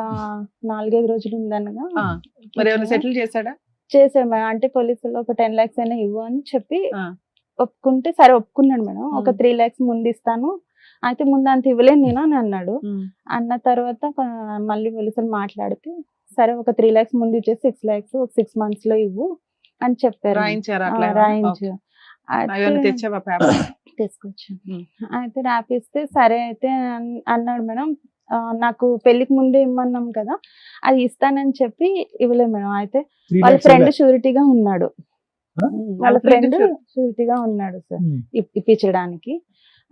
4-5 రోజులు ఉందనగా మరి ఏమైనా సెటిల్ చేశాడా? చేశాడు మేడం. అంటే పోలీసులు ఒక 10 lakhs అయినా ఇవ్వు అని చెప్పి ఆ. ఒప్పుకుంటే సరే ఒప్పుకున్నాడు మేడం. ఒక 3 lakhs ముందు ఇస్తాను, అయితే ముందు అంత ఇవ్వలేను నేను అని అన్నాడు. అన్న తర్వాత మళ్ళీ పోలీసులు మాట్లాడితే సరే ఒక 3 lakhs ముందు ఇచ్చేసి 6 lakhs ఒక 6 months లో ఇవ్వు అని చెప్పారు. రాయించారా అట్లా? రాయించు. అవన్నీ తెచ్చావా పేపర్? తీసుకొచ్చాను. అయితే రాపిస్తే సరే అయితే అన్నాడు మేడం. నాకు పెళ్లికి ముందే ఇమ్మన్నాం కదా, అది ఇస్తానని చెప్పి ఇవ్వలేదు మేడం. అయితే 3 వాళ్ళ lakhs ఫ్రెండ్ ఇవ్వలే. షూరిటీగా ఉన్నాడు. వాళ్ళ ఫ్రెండ్ షూరిటీగా ఉన్నాడు సార్ ఇప్పించడానికి.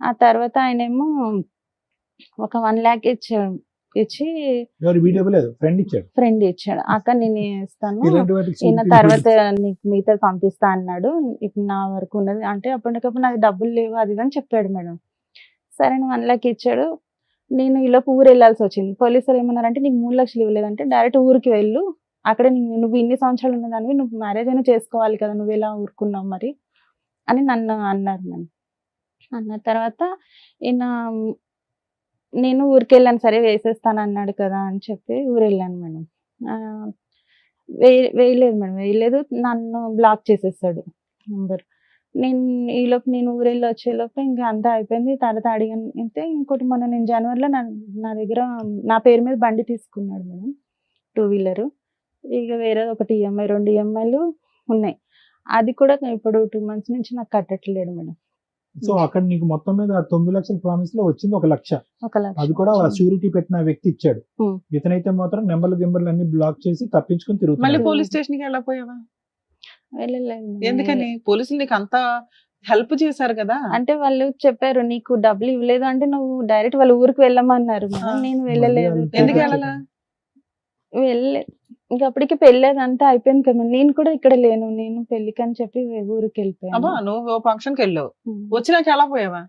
ఆ తర్వాత ఆయనేమో ఒక 1 lakh ఇచ్చాడు. ఇచ్చి ఎవరు వీడియో లేదు, ఫ్రెండ్ ఇచ్చాడు. ఫ్రెండ్ ఇచ్చాడు. అక్క నేను ఇస్తాను, ఇలాంటి వాటికి ఈయన security తర్వాత నీకు మిగతా పంపిస్తా అన్నాడు. ఇప్పుడు నా వరకు ఉన్నది అంటే అప్పటికప్పుడు నాకు డబ్బులు లేవు అది ఇది అని చెప్పాడు మేడం. సరే అని 1 lakh ఇచ్చాడు. నేను ఈలోపు ఊరు వెళ్ళాల్సి వచ్చింది. పోలీసులు ఏమన్నారంటే నీకు 3 లక్షలు ఇవ్వలేదంటే డైరెక్ట్ ఊరికి వెళ్ళు, అక్కడ నువ్వు ఇన్ని సంవత్సరాలు ఉన్నదానివి, నువ్వు మ్యారేజ్ అయినా చేసుకోవాలి కదా, నువ్వు ఎలా ఊరుకున్నావు మరి అని నన్ను అన్నారు మేడం. అన్న తర్వాత ఈయన నేను ఊరికి వెళ్ళాను, సరే వేసేస్తాను అన్నాడు కదా అని చెప్పి ఊరు వెళ్ళాను మేడం. వేయలేదు మేడం, వేయలేదు, నన్ను బ్లాక్ చేసేసాడు నంబర్. నేను ఊరు వెళ్ళి వచ్చేలోపు ఇంకా అంతా అయిపోయింది. తర్వాత అడిగాను అయితే ఇంకోటి మొన్న నేను జనవరిలో నా దగ్గర నా పేరు మీద బండి తీసుకున్నాడు మేడం, 2-wheeler. ఇక వేరే ఒకటి ఈఎంఐ, 2 EMIలు ఉన్నాయి. అది కూడా ఇప్పుడు 2 months నుంచి నాకు కట్టట్లేడు మేడం. సో అక్కడ నీకు మొత్తం మీద 9 లక్షల ప్రామిస్ లో వచ్చింది 1 లక్ష. 1 లక్ష అది కూడా షూరిటీ పెట్టిన వ్యక్తి ఇచ్చాడు. ఉం. ఇతనైతే మాత్రం నెంబర్లు అన్ని బ్లాక్ చేసి తప్పించుకుని మళ్ళీ తిరుగుతున్నాడు. పోలీస్ స్టేషన్ కి వెళ్ళకపోయావా? వెళ్ళలేదు మేడం. ఎందుకని? పోలీసులు నీకు అంత హెల్ప్ చేశారు కదా. అంటే వాళ్ళు చెప్పారు నీకు డబ్బులు ఇవ్వలేదు అంటే నువ్వు డైరెక్ట్ వాళ్ళ ఊరికి వెళ్ళమన్నారు మేడం. ఆ. నేను వెళ్ళలేదు. మళ్ళీ ఎందుకు వాళ్ళు వెళ్ళాలా? వెళ్ళలేదు. ఇంకా అప్పటికి పెళ్ళేది అంతా అయిపోయింది కదా. నేను కూడా ఇక్కడ లేను, నేను పెళ్లికి అని చెప్పి ఊరికి వెళ్ళిపోయాను. అబ్బా నువ్వు ఫంక్షన్ కి వెళ్ళావు, ఉం. వచ్చినాక ఎలా పోయావా?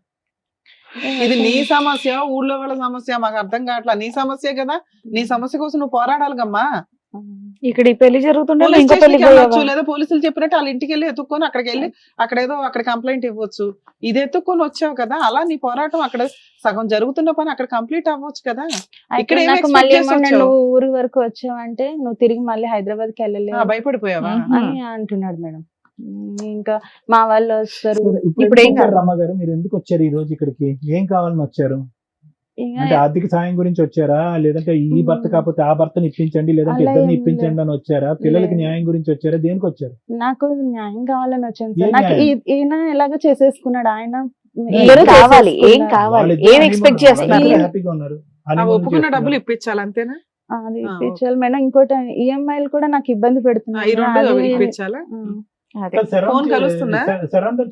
ఇది నీ సమస్య, ఊళ్ళో వాళ్ళ సమస్య మాకు అర్థం కావట్లా. నీ సమస్య కదా, నీ సమస్య కోసం నువ్వు పోరాడాలిగమ్మా. ఇక్కడ ఈ పెళ్లి జరుగుతుంటే పోలీస్ ఇంకో పెళ్లి స్టేషన్కి వెళ్ళొచ్చు, లేదా పోలీసులు చెప్పినట్టు వాళ్ళ ఇంటికి వెళ్ళి ఎత్తుక్కొని అక్కడికి వెళ్ళి అక్కడ కంప్లైంట్ ఇవ్వచ్చు. ఇది ఎత్తుక్కొని వచ్చావు కదా, అలా నీ పోరాటం అక్కడ సగం జరుగుతున్న పని అక్కడ కంప్లీట్ అవ్వచ్చు కదా. ఇక్కడ ఏం నాకు expect మళ్ళీ చేసి ఏమన్నా వచ్చావు? నువ్వు ఊరి వరకు వచ్చావంటే నువ్వు తిరిగి మళ్ళీ హైదరాబాద్ కి వెళ్ళలేవు భయపడిపోయావా? అని అంటున్నాడు మేడం. ఇంకా మా వాళ్ళు వస్తారు. ఇప్పుడు ఏం కాదు. రమ్మ గారు మీరు ఎందుకు వచ్చారు ఈ రోజు ఇక్కడికి? ఏం కావాలని వచ్చారు? ఇంకా అంటే ఆర్థిక సాయం గురించి వచ్చారా, లేదంటే ఈ భర్త కాకపోతే ఆ భర్తని ఇప్పించండి, లేదంటే అలా ఇద్దరిని ఏం ఇప్పించండి అని వచ్చారా? పిల్లలకి లేదు. న్యాయం గురించి వచ్చారా? దేనికి వచ్చారు? నాకు న్యాయం కావాలని వచ్చాను ఏం సార్. నాకు న్యాయం? ఈయన ఎలాగో చేసేసుకున్నాడు ఆయన. ఏం కావాలి, ఏం చేసేసుకున్నాడు. కావాలి, వాళ్ళిద్దరూ ఏం ఎక్స్పెక్ట్ honeymoon చేస్తున్నారు? వాళ్ళిద్దరూ హ్యాపీగా ఉన్నారు. honeymoon ఒప్పుకున్న చేస్తున్నారు. డబ్బులు ఇప్పించాలి అంతేనా? అది ఆ, ఇప్పించాలి మేడం. ఇంకోటి ఈఎంఐలు కూడా నాకు ఇబ్బంది ఈ పెడుతున్నాయి. 2 అది- ఇప్పించాలా? అదే. ఫోన్ కలుస్తుందా? సరెండర్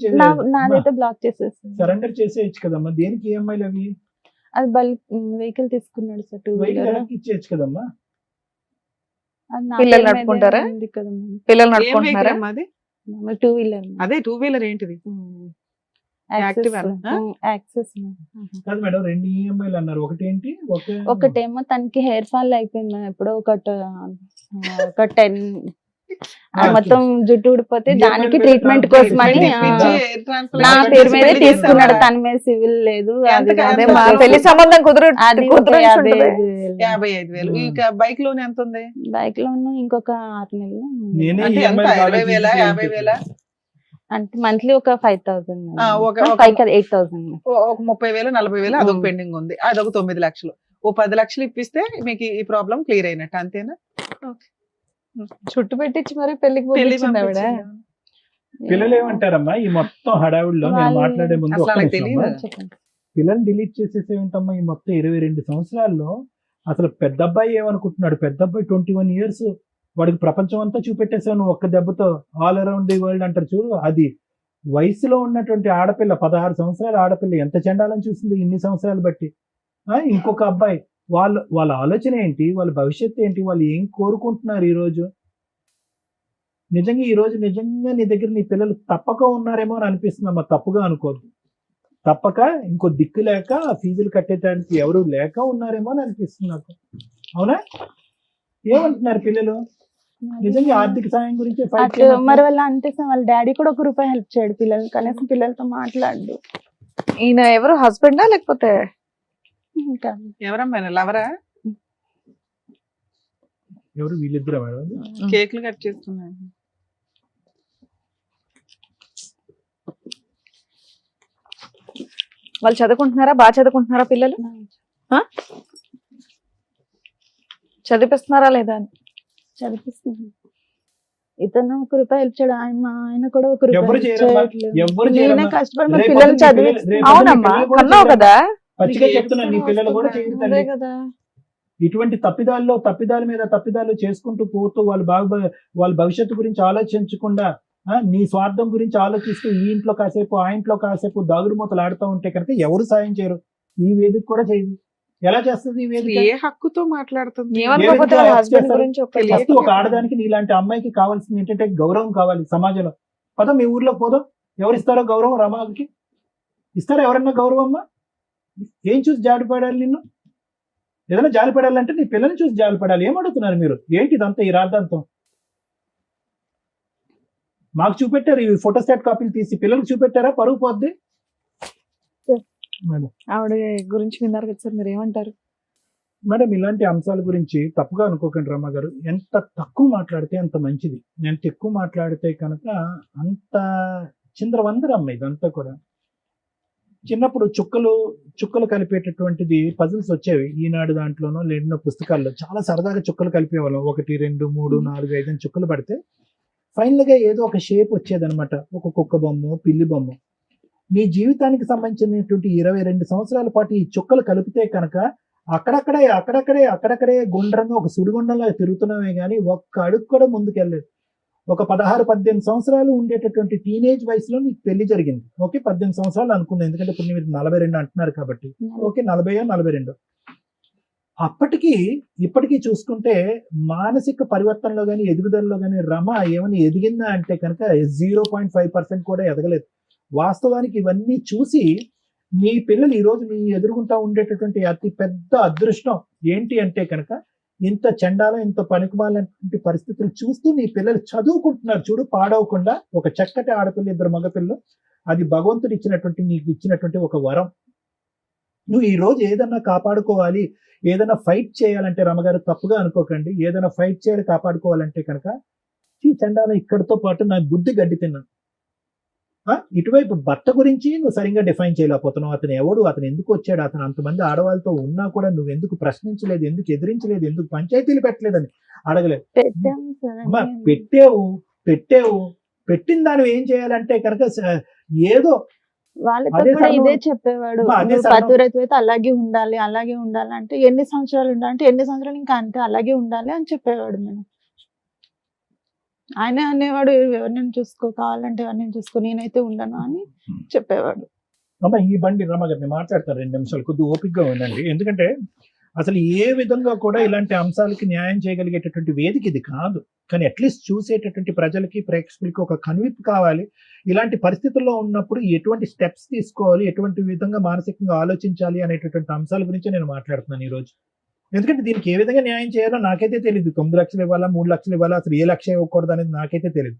నాదైతే బ్లాక్ చేసేస్తాను. సరెండర్ చేసేయచ్చు కదమ్మా. దేనికి ఈఎంఐలు అవి? అది వెహికల్ తీసుకున్నాడు సార్, 2 వెహికల్ wheeler. వెనక్కి ఇచ్చేయచ్చు కదమ్మా. అది నా పిల్లలు పేరు మీదే నడుపుకుంటారా? ఉంది కదా మేడం. పిల్లలు ఏం నడుపుకుంటున్నారా? వెహికల్ అమ్మా అది? 2 wheeler. అదే 2 వీలర్ ఏంటిది? Activa నా? యాక్సెస్. కాదు మేడం, 2 ఈఎంఐలు అన్నారు. ఒకటి ఏంటి? ఒకటేమో తనకి హెయిర్ ఫాల్ అయిపోయింది ఎప్పుడో ఒక 10 మొత్తం జుట్టు ఊడిపోతే EMI దానికి మీద ట్రీట్మెంట్ transfer కోసమని ఇప్పించి air transplant నా చేసి పేరు మీద పెళ్లి తీసుకున్నాడు. చేశావా? తన మీద సివిల్ లేదు. ఎంత అది అదే కాదు. మా పెళ్లి సంబంధం అది ఒక కుదురు 55,000. 55,000. ఈ బైక్ లోన్ ఎంత ఉంది? బైక్ లోను ఇంకొక 6 నెలలు ఉంది. నేనే అంటే ఎంత? ఈఎంఐ 20,000, 50,000? అంటే మంత్లీ ఒక 5,000. ఆ, ఒక 5 కదా 8,000. ఒక 30,000, 40,000 అదొక ఉం. పెండింగ్ ఉంది. అదొక 9 లక్షలు. ఓ 10 లక్షలు ఇప్పిస్తే మీకు ఈ ప్రాబ్లం క్లియర్ అయినట్టు అంతేనా? చుట్టు పెట్టించి మరి పెళ్లికి పెళ్లి పంపించింది ఆవిడ. పిల్లలు ఏమంటారమ్మా ఈ మొత్తం హడావుడిలో? నేను వాళ్ళు- మాట్లాడే ముందు అసలు ఒక్క వాళ్ళకి నిమిషం తెలీదు. అమ్మా. చెప్పండి. పిల్లల్ని డిలీట్ చేసేసే ఉంటామ్మా ఈ మొత్తం 22 సంవత్సరాల్లో. అసలు పెద్ద అబ్బాయి ఏమనుకుంటున్నాడు? పెద్ద అబ్బాయి 21 years, వాడికి ప్రపంచం అంతా చూపెట్టేసావు నువ్వు ఒక్క దెబ్బతో. ఆల్ అరౌండ్ ది వరల్డ్ అంటారు చూడు, అది వయసులో ఉన్నటువంటి ఆడపిల్ల, 16 సంవత్సరాల ఆడపిల్ల ఎంత చండాలని చూసింది ఇన్ని సంవత్సరాలు బట్టి. ఇంకొక అబ్బాయి, వాళ్ళ ఆలోచన ఏంటి, వాళ్ళ భవిష్యత్తు ఏంటి, వాళ్ళు ఏం కోరుకుంటున్నారు ఈ రోజు? నిజంగా ఈ రోజు నిజంగా నీ దగ్గర నీ పిల్లలు తప్పక ఉన్నారేమో అని అనిపిస్తుందమ్మా. తప్పుగా అనుకోద్దు. తప్పక ఇంకో దిక్కు లేక ఫీజులు కట్టేటానికి ఎవరు లేక ఉన్నారేమో అని అనిపిస్తుంది నాకు. అవునా? ఏమంటున్నారు పిల్లలు? నిజంగా ఆర్థిక సాయం గురించి fight అటు చేయమంటున్నారు. మరి వాళ్ళ అంటే వాళ్ళ డాడీ కూడా 1 రూపాయి హెల్ప్ చేయడు పిల్లలు, కనీసం పిల్లలతో మాట్లాడు. ఈయన ఎవరు, హస్బెండా లేకపోతే? ఇంకా ఎవరమ్మా లవరా? ఎవరు వీళ్ళిద్దరు మేడం? కేక్లు కట్ చేస్తున్నాను. వాళ్ళు చదువుకుంటున్నారా? బాగా చదువుకుంటున్నారా పిల్లలు? చదివిస్తున్నారా లేదా అని? చదివిస్తుంది. ఇతను 1 రూపాయి హెల్ప్ చేయడు. ఆయన కూడా 1 రూపాయి ఎవరు help చేయరమ్మా. చేయట్లేదు. ఎవరు నేనే చేయరమ్మా. కష్టపడి మా రేపు పిల్లలు పొద్దున్న చదివి రేపు పొద్దున్న అవునమ్మా, పిల్లలు కూడా కన్నావు చేయరమ్మా. కదా. పచ్చిగా నీకు చెప్తున్నా, నీ పిల్లలు కూడా చేయరు అదే తల్లి. కదా. ఇటువంటి తప్పిదాల మీద తప్పిదాలు చేసుకుంటూ పోతూ వాళ్ళ భవిష్యత్తు గురించి ఆలోచించకుండా నీ స్వార్థం గురించి ఆలోచిస్తూ ఈ ఇంట్లో కాసేపు ఆ ఇంట్లో కాసేపు దాగుడు మూతలు ఆడుతూ ఉంటే కనుక ఎవరు సాయం చేయరు, ఈ వేదిక కూడా చేయదు. ఎలా చేస్తుంది ఈ వేదిక? ఏ హక్కుతో మాట్లాడుతుంది? ఏమనుకోకపోతే వాళ్ళ హస్బెండ్ చేస్తారు? గురించి ఒక తెలియదు. ఫస్ట్ ఒక ఆడదానికి నీలాంటి అమ్మాయికి కావాల్సింది ఏంటంటే గౌరవం కావాలి సమాజంలో. పద మీ ఊర్లో పోదాం, ఎవరిస్తారో గౌరవం? రమాకి ఇస్తారా ఎవరన్నా గౌరవం? అమ్మా ఏం చూసి జాలిపడాలి నిన్ను? ఏదైనా జాలిపడాలంటే నీ పిల్లల్ని చూసి జాలిపడాలి. ఏమడుగుతున్నారు మీరు? ఏంటి ఇదంతా ఈ రాద్ధాంతం? మాకు చూపెట్టారు ఈ ఫోటోస్టాట్ కాపీలు తీసి, పిల్లలకు చూపెట్టారా? పరుగు పోద్ది. మేడం ఆవిడ గురించి విన్నారు కదా సార్, మీరు ఏమంటారు? మేడం ఇలాంటి అంశాల గురించి తప్పుగా అనుకోకండి రమ్మ గారు. ఎంత తక్కువ మాట్లాడితే అంత మంచిది. ఎంత ఎక్కువ మాట్లాడితే కనుక అంత చిందరవందరమ్మ ఇదంతా కూడా. చిన్నప్పుడు చుక్కలు కలిపేటటువంటిది పజిల్స్ వచ్చేవి ఈనాడు దాంట్లోనో లేనో పుస్తకాల్లో. చాలా సరదాగా చుక్కలు కలిపేవాళ్ళం. 1 2 3 4 5 అని చుక్కలు పడితే ఫైనల్ గా ఏదో ఒక షేప్ వచ్చేదనమాట. ఒక కుక్క బొమ్మ, పిల్లి బొమ్మ. నీ జీవితానికి సంబంధించినటువంటి 22 సంవత్సరాల పాటు ఈ చుక్కలు కలిపితే కనుక అక్కడక్కడే గుండ్రంగా ఒక సుడిగుండంలో తిరుగుతున్నామే కానీ ఒక్క అడుగు కూడా ముందుకెళ్ళలేదు. ఒక 16-18 సంవత్సరాలు ఉండేటటువంటి టీనేజ్ వయసులో నీకు పెళ్లి జరిగింది. ఓకే, 18 సంవత్సరాలు అనుకుంది, ఎందుకంటే ఇప్పుడు మీరు 42 అంటున్నారు కాబట్టి. ఓకే, 40-42. అప్పటికి ఇప్పటికీ చూసుకుంటే మానసిక పరివర్తనలో కానీ ఎదుగుదలలో కానీ రమ ఏమైనా ఎదిగిందా అంటే కనుక 0.5% కూడా ఎదగలేదు. వాస్తవానికి ఇవన్నీ చూసి మీ పిల్లలు ఈరోజు మీ ఎదురుగుంటా ఉండేటటువంటి అతి పెద్ద అదృష్టం ఏంటి అంటే కనుక ఇంత చండాలం, ఇంత పనికిమాలినటువంటి పరిస్థితులు చూస్తూ నీ పిల్లలు చదువుకుంటున్నారు చూడు, పాడవకుండా. ఒక చక్కటి ఆడపిల్ల, 2 మగపిల్లలు. అది భగవంతుడు ఇచ్చినటువంటి, నీకు ఇచ్చినటువంటి ఒక వరం. నువ్వు ఈ రోజు ఏదన్నా కాపాడుకోవాలి, ఏదైనా ఫైట్ చేయాలంటే రమగారు తప్పుగా అనుకోకండి, ఏదైనా ఫైట్ చేయాలి కాపాడుకోవాలంటే కనుక ఈ చండాలం ఇక్కడితో పాటు నా బుద్ధి గడ్డి తిన్నాను. ఇటువైపు భర్త గురించి నువ్వు సరిగ్గా డిఫైన్ చేయలేకపోతున్నావు. అతను ఎవడు, అతను ఎందుకు వచ్చాడు, అతను అంతమంది ఆడవాళ్ళతో ఉన్నా కూడా నువ్వు ఎందుకు ప్రశ్నించలేదు, ఎందుకు ఎదిరించలేదు, ఎందుకు పంచాయతీలు పెట్టలేదని అడగలేదు. పెట్టాము సార్. అమ్మా పెట్టావు పెట్టిన దాన్ని ఏం చేయాలంటే కనుక ఏదో వాళ్ళతో అదే కూడా సరళం. ఇదే చెప్పేవాడు. అమ్మా, అదే నువ్వు సరళం. పతివ్రత అయితే అలాగే ఉండాలి అంటే ఎన్ని సంవత్సరాలు ఉండాలంటే ఎన్ని సంవత్సరాలు ఇంకా అంతే అలాగే ఉండాలి అని చెప్పేవాడు. మేము ఆయన అనేవాడు ఎవరిని చూసుకో, కావాలంటే ఎవరిని చూసుకో, నేనైతే ఉండను అని చెప్పేవాడు. అమ్మా ఈ బండి రమగారిని మాట్లాడతారు 2 నిమిషాలు, కొద్దిగా ఓపికగా ఉండండి. ఎందుకంటే అసలు ఏ విధంగా కూడా ఇలాంటి అంశాలకి న్యాయం చేయగలిగేటటువంటి వేదిక ఇది కాదు. కానీ అట్లీస్ట్ చూసేటటువంటి ప్రజలకి, ప్రేక్షకులకి ఒక కనువిప్పు కావాలి. ఇలాంటి పరిస్థితుల్లో ఉన్నప్పుడు ఎటువంటి స్టెప్స్ తీసుకోవాలి, ఎటువంటి విధంగా మానసికంగా ఆలోచించాలి అనేటటువంటి అంశాల గురించి నేను మాట్లాడుతున్నాను ఈరోజు. ఎందుకంటే దీనికి ఏ విధంగా న్యాయం చేయాలో నాకైతే తెలియదు. 9 లక్షలు ఇవ్వాలా, 3 లక్షలు ఇవ్వాలా, అసలు ఏ లక్ష ఇవ్వకూడదు అనేది నాకైతే తెలియదు.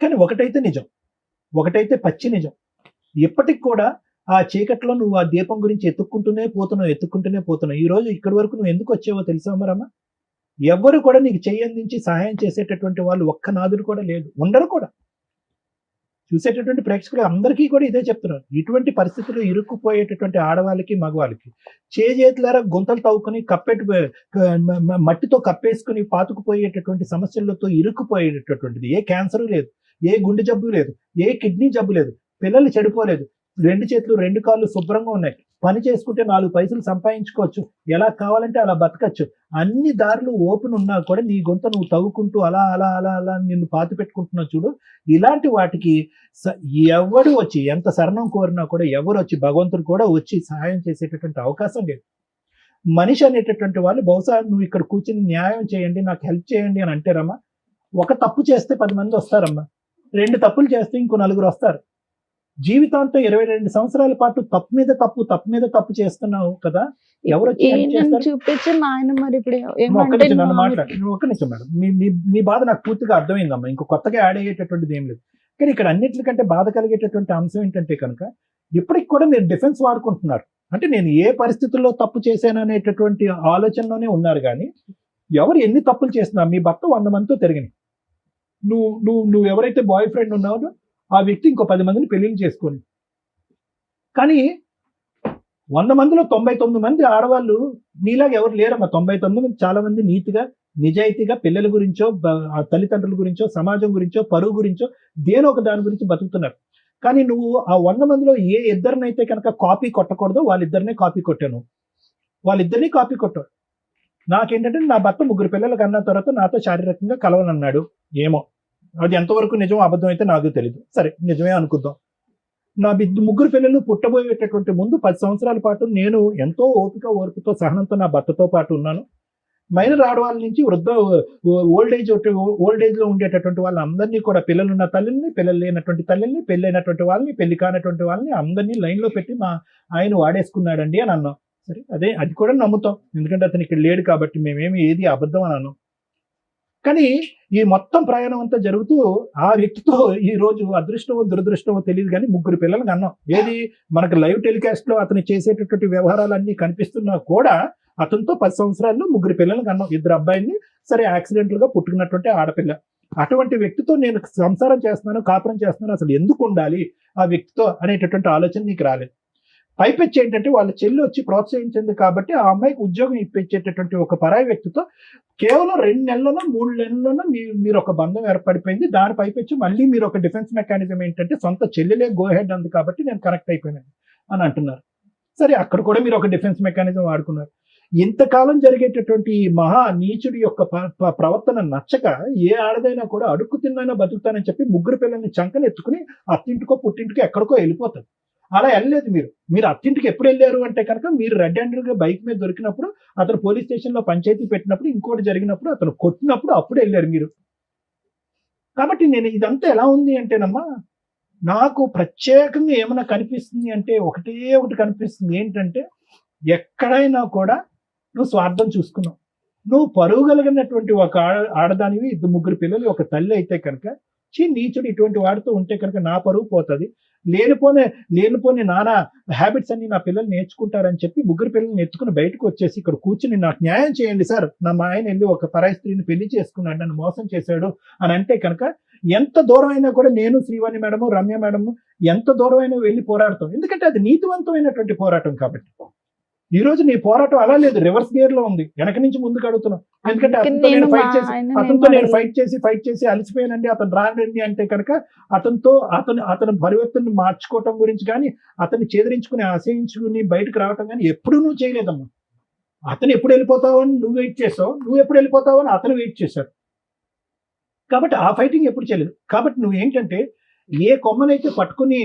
కానీ ఒకటైతే నిజం, ఒకటైతే పచ్చి నిజం. ఎప్పటికి కూడా ఆ చీకట్లో నువ్వు ఆ దీపం గురించి ఎత్తుక్కుంటూనే పోతున్నావు. ఈ రోజు ఇక్కడి వరకు నువ్వు ఎందుకు వచ్చావో తెలుసా మరమ్మా? ఎవ్వరు కూడా నీకు చెయ్యందించి సహాయం చేసేటటువంటి వాళ్ళు ఒక్క నాదుడు కూడా లేదు, ఉండరు కూడా. చూసేటటువంటి ప్రేక్షకులు అందరికీ కూడా ఇదే చెప్తున్నారు. ఇటువంటి పరిస్థితుల్లో ఇరుక్కుపోయేటటువంటి ఆడవాళ్ళకి, మగవాళ్ళకి చేతులారా గుంతలు తవ్వుకొని మట్టితో కప్పేసుకుని పాతుకుపోయేటటువంటి సమస్యలతో ఇరుక్కుపోయేటటువంటిది. ఏ క్యాన్సర్ లేదు, ఏ గుండె జబ్బు లేదు, ఏ కిడ్నీ జబ్బు లేదు, పిల్లలు చెడిపోలేదు, 2 చేతులు 2 కాళ్ళు శుభ్రంగా ఉన్నాయి, పని చేసుకుంటే 4 పైసలు సంపాదించుకోవచ్చు, ఎలా కావాలంటే అలా బతకచ్చు. అన్ని దారులు ఓపెన్ ఉన్నా కూడా నీ గొంత నువ్వు తవ్వుకుంటూ అలా అలా అలా అలా నిన్ను పాతి పెట్టుకుంటున్నావు చూడు. ఇలాంటి వాటికి ఎవడు వచ్చి ఎంత శరణం కోరినా కూడా ఎవరు వచ్చి, భగవంతుడు కూడా వచ్చి సహాయం చేసేటటువంటి అవకాశం లేదు. మనిషి అనేటటువంటి వాళ్ళు బహుశా నువ్వు ఇక్కడ కూర్చుని న్యాయం చేయండి, నాకు హెల్ప్ చేయండి అని అంటారమ్మా. ఒక తప్పు చేస్తే 10 మంది వస్తారమ్మా, 2 తప్పులు చేస్తే ఇంకో 4 వస్తారు. జీవితాంతం 22 సంవత్సరాల పాటు తప్పు మీద తప్పు చేస్తున్నావు కదా, ఎవరు వచ్చి help చేస్తారు? చూపించి మా ఆయన మరి ఇప్పుడు ఒక్క నిమిషం నన్ను మాట్లాడు, ఒక్క నిమిషం మేడం. మీ బాధ నాకు పూర్తిగా అర్థమైందమ్మా. ఇంకో కొత్తగా యాడ్ అయ్యేటటువంటిది ఏం లేదు. కానీ ఇక్కడ అన్నిటికంటే బాధ కలిగేటటువంటి అంశం ఏంటంటే కనుక ఇప్పటికి కూడా మీరు డిఫెన్స్ వాడుకుంటున్నారు. అంటే నేను ఏ పరిస్థితుల్లో తప్పు చేశాను అనేటటువంటి ఆలోచనలోనే ఉన్నారు. కానీ ఎవరు ఎన్ని తప్పులు చేస్తున్నా, మీ భర్త 100 మందితో తిరిగినాయి. నువ్వు ఎవరైతే బాయ్ ఫ్రెండ్ ఉన్నావో ఆ వ్యక్తి ఇంకో 10 మందిని పెళ్లిళ్ళు చేసుకోండి. కానీ 100 మందిలో 99 మంది ఆడవాళ్ళు నీలాగా ఎవరు లేరమ్మా. 99 మంది చాలా మంది నీతిగా, నిజాయితీగా పిల్లల గురించో, తల్లిదండ్రుల గురించో, సమాజం గురించో, పరువు గురించో దేనో ఒక దాని గురించి బతుకుతున్నారు. కానీ నువ్వు ఆ 100 మందిలో ఏ ఇద్దరినైతే కనుక కాపీ కొట్టకూడదో వాళ్ళిద్దరినే కాపీ కొట్టాను. వాళ్ళిద్దరినీ కాపీ కొట్టాడు. నాకేంటంటే నా భర్త 3 పిల్లలు కన్నా తర్వాత నాతో శారీరకంగా కలవనన్నాడు. ఏమో అది ఎంతవరకు నిజం అబద్ధం అయితే నాకు తెలియదు, సరే నిజమే అనుకుందాం. నా ముగ్గురు పిల్లలు పుట్టబోయేటటువంటి ముందు 10 సంవత్సరాల పాటు నేను ఎంతో ఓర్పుతో సహనంతో నా భర్తతో పాటు ఉన్నాను. మైనర్ ఆడవాళ్ళ నుంచి ఓల్డ్ ఏజ్ లో ఉండేటటువంటి వాళ్ళందరినీ కూడా, పిల్లలున్న తల్లిని, పిల్లలు లేనటువంటి తల్లిని, పెళ్ళైనటువంటి వాళ్ళని, పెళ్లి కానటువంటి వాళ్ళని అందరినీ లైన్ లో పెట్టి మా ఆయన వాడేసుకున్నాడండి అని అన్నాం. సరే, అది కూడా నమ్ముతాం, ఎందుకంటే అతను ఇక్కడ లేడు కాబట్టి మేమేమి ఏది అబద్ధం అని అన్నాం. కానీ ఈ మొత్తం ప్రయాణం అంతా జరుగుతూ ఆ వ్యక్తితో ఈ రోజు అదృష్టమో దురదృష్టమో తెలియదు కానీ 3 పిల్లలకు అన్నాం. ఏది మనకు లైవ్ టెలికాస్ట్ లో అతను చేసేటటువంటి వ్యవహారాలన్నీ కనిపిస్తున్నా కూడా అతనితో 10 సంవత్సరాల్లో 3 పిల్లలకు అన్నాం. 2 అబ్బాయిని, సరే యాక్సిడెంటల్ గా పుట్టుకున్నటువంటి ఆడపిల్ల. అటువంటి వ్యక్తితో నేను సంసారం చేస్తున్నాను, కాపురం చేస్తున్నాను, అసలు ఎందుకు ఉండాలి ఆ వ్యక్తితో అనేటటువంటి ఆలోచన నీకు రాలేదు. పైపెచ్చి ఏంటంటే వాళ్ళ చెల్లి వచ్చి ప్రోత్సహించింది కాబట్టి ఆ అమ్మాయికి ఉద్యోగం ఇప్పించేటటువంటి ఒక పరాయి వ్యక్తితో కేవలం 2 నెలల్లోనో 3 నెలల్లోనో మీరు ఒక బంధం ఏర్పడిపోయింది. దాని పైపెచ్చి మళ్ళీ మీరు ఒక డిఫెన్స్ మెకానిజం ఏంటంటే సొంత చెల్లెలే గో హెడ్ అంది కాబట్టి నేను కనెక్ట్ అయిపోయినాను అని అంటున్నారు. సరే, అక్కడ కూడా మీరు ఒక డిఫెన్స్ మెకానిజం వాడుకున్నారు. ఇంతకాలం జరిగేటటువంటి ఈ మహా నీచుడి యొక్క ప్రవర్తన నచ్చక ఏ ఆడదైనా కూడా అడుక్కు తిన్నైనా బతుకుతానని చెప్పి 3 పిల్లల్ని చంకని ఎత్తుకుని అత్తింటికో పుట్టింటికో ఎక్కడికో వెళ్ళిపోతారు. అలా వెళ్ళలేదు. మీరు అత్తింటికి ఎప్పుడు వెళ్ళారు అంటే కనుక మీరు రెడ్ హ్యాండెడ్ గా బైక్ మీద దొరికినప్పుడు, అతను పోలీస్ స్టేషన్ లో పంచాయతీ పెట్టినప్పుడు, ఇంకోటి జరిగినప్పుడు, అతను కొట్టినప్పుడు అప్పుడు వెళ్ళారు మీరు. కాబట్టి నేను ఇదంతా ఎలా ఉంది అంటేనమ్మా, నాకు ప్రత్యేకంగా ఏమైనా కనిపిస్తుంది అంటే ఒకటి కనిపిస్తుంది. ఏంటంటే ఎక్కడైనా కూడా నువ్వు స్వార్థం చూసుకున్నావు. నువ్వు పరువు కలిగినటువంటి ఒక ఆడదానివి, 2 పిల్లలు, ఒక తల్లి అయితే కనుక నీచుడు ఇటువంటి వాడితో ఉంటే కనుక నా పరువు పోతుంది, లేనిపోని నానా హ్యాబిట్స్ అన్ని నా పిల్లలు నేర్చుకుంటారని చెప్పి 3 పిల్లల్ని ఎత్తుకుని బయటకు వచ్చేసి ఇక్కడ కూర్చుని నాకు న్యాయం చేయండి సార్, మా ఆయన వెళ్ళి ఒక పరాయి స్త్రీని పెళ్లి చేసుకున్నాడు, నన్ను మోసం చేశాడు అని అంటే కనుక ఎంత దూరం అయినా కూడా నేను, శ్రీవాణి మేడము, రమ్య మేడము ఎంత దూరం అయినా వెళ్ళి పోరాడతాం. ఎందుకంటే అది నీతివంతమైనటువంటి పోరాటం కాబట్టి. ఈ రోజు నీ పోరాటం అలా లేదు, రివర్స్ గేర్ లో ఉంది, వెనక నుంచి ముందుకు అడుగుతున్నాం. ఎందుకంటే అతనితో నేను ఫైట్ చేసి అలసిపోయానండి, అతను రానండి అంటే కనుక అతని పరివర్తన మార్చుకోవటం గురించి కానీ, అతన్ని చేదరించుకుని ఆశయించుకుని బయటకు రావటం కానీ ఎప్పుడు నువ్వు చేయలేదమ్మా. అతను ఎప్పుడు వెళ్ళిపోతావు అని నువ్వు వెయిట్ చేసావు, నువ్వు ఎప్పుడు వెళ్ళిపోతావు అని అతను వెయిట్ చేశాడు. కాబట్టి ఆ ఫైటింగ్ ఎప్పుడు చేయలేదు. కాబట్టి నువ్వు ఏంటంటే ఏ కొమ్మనైతే పట్టుకుని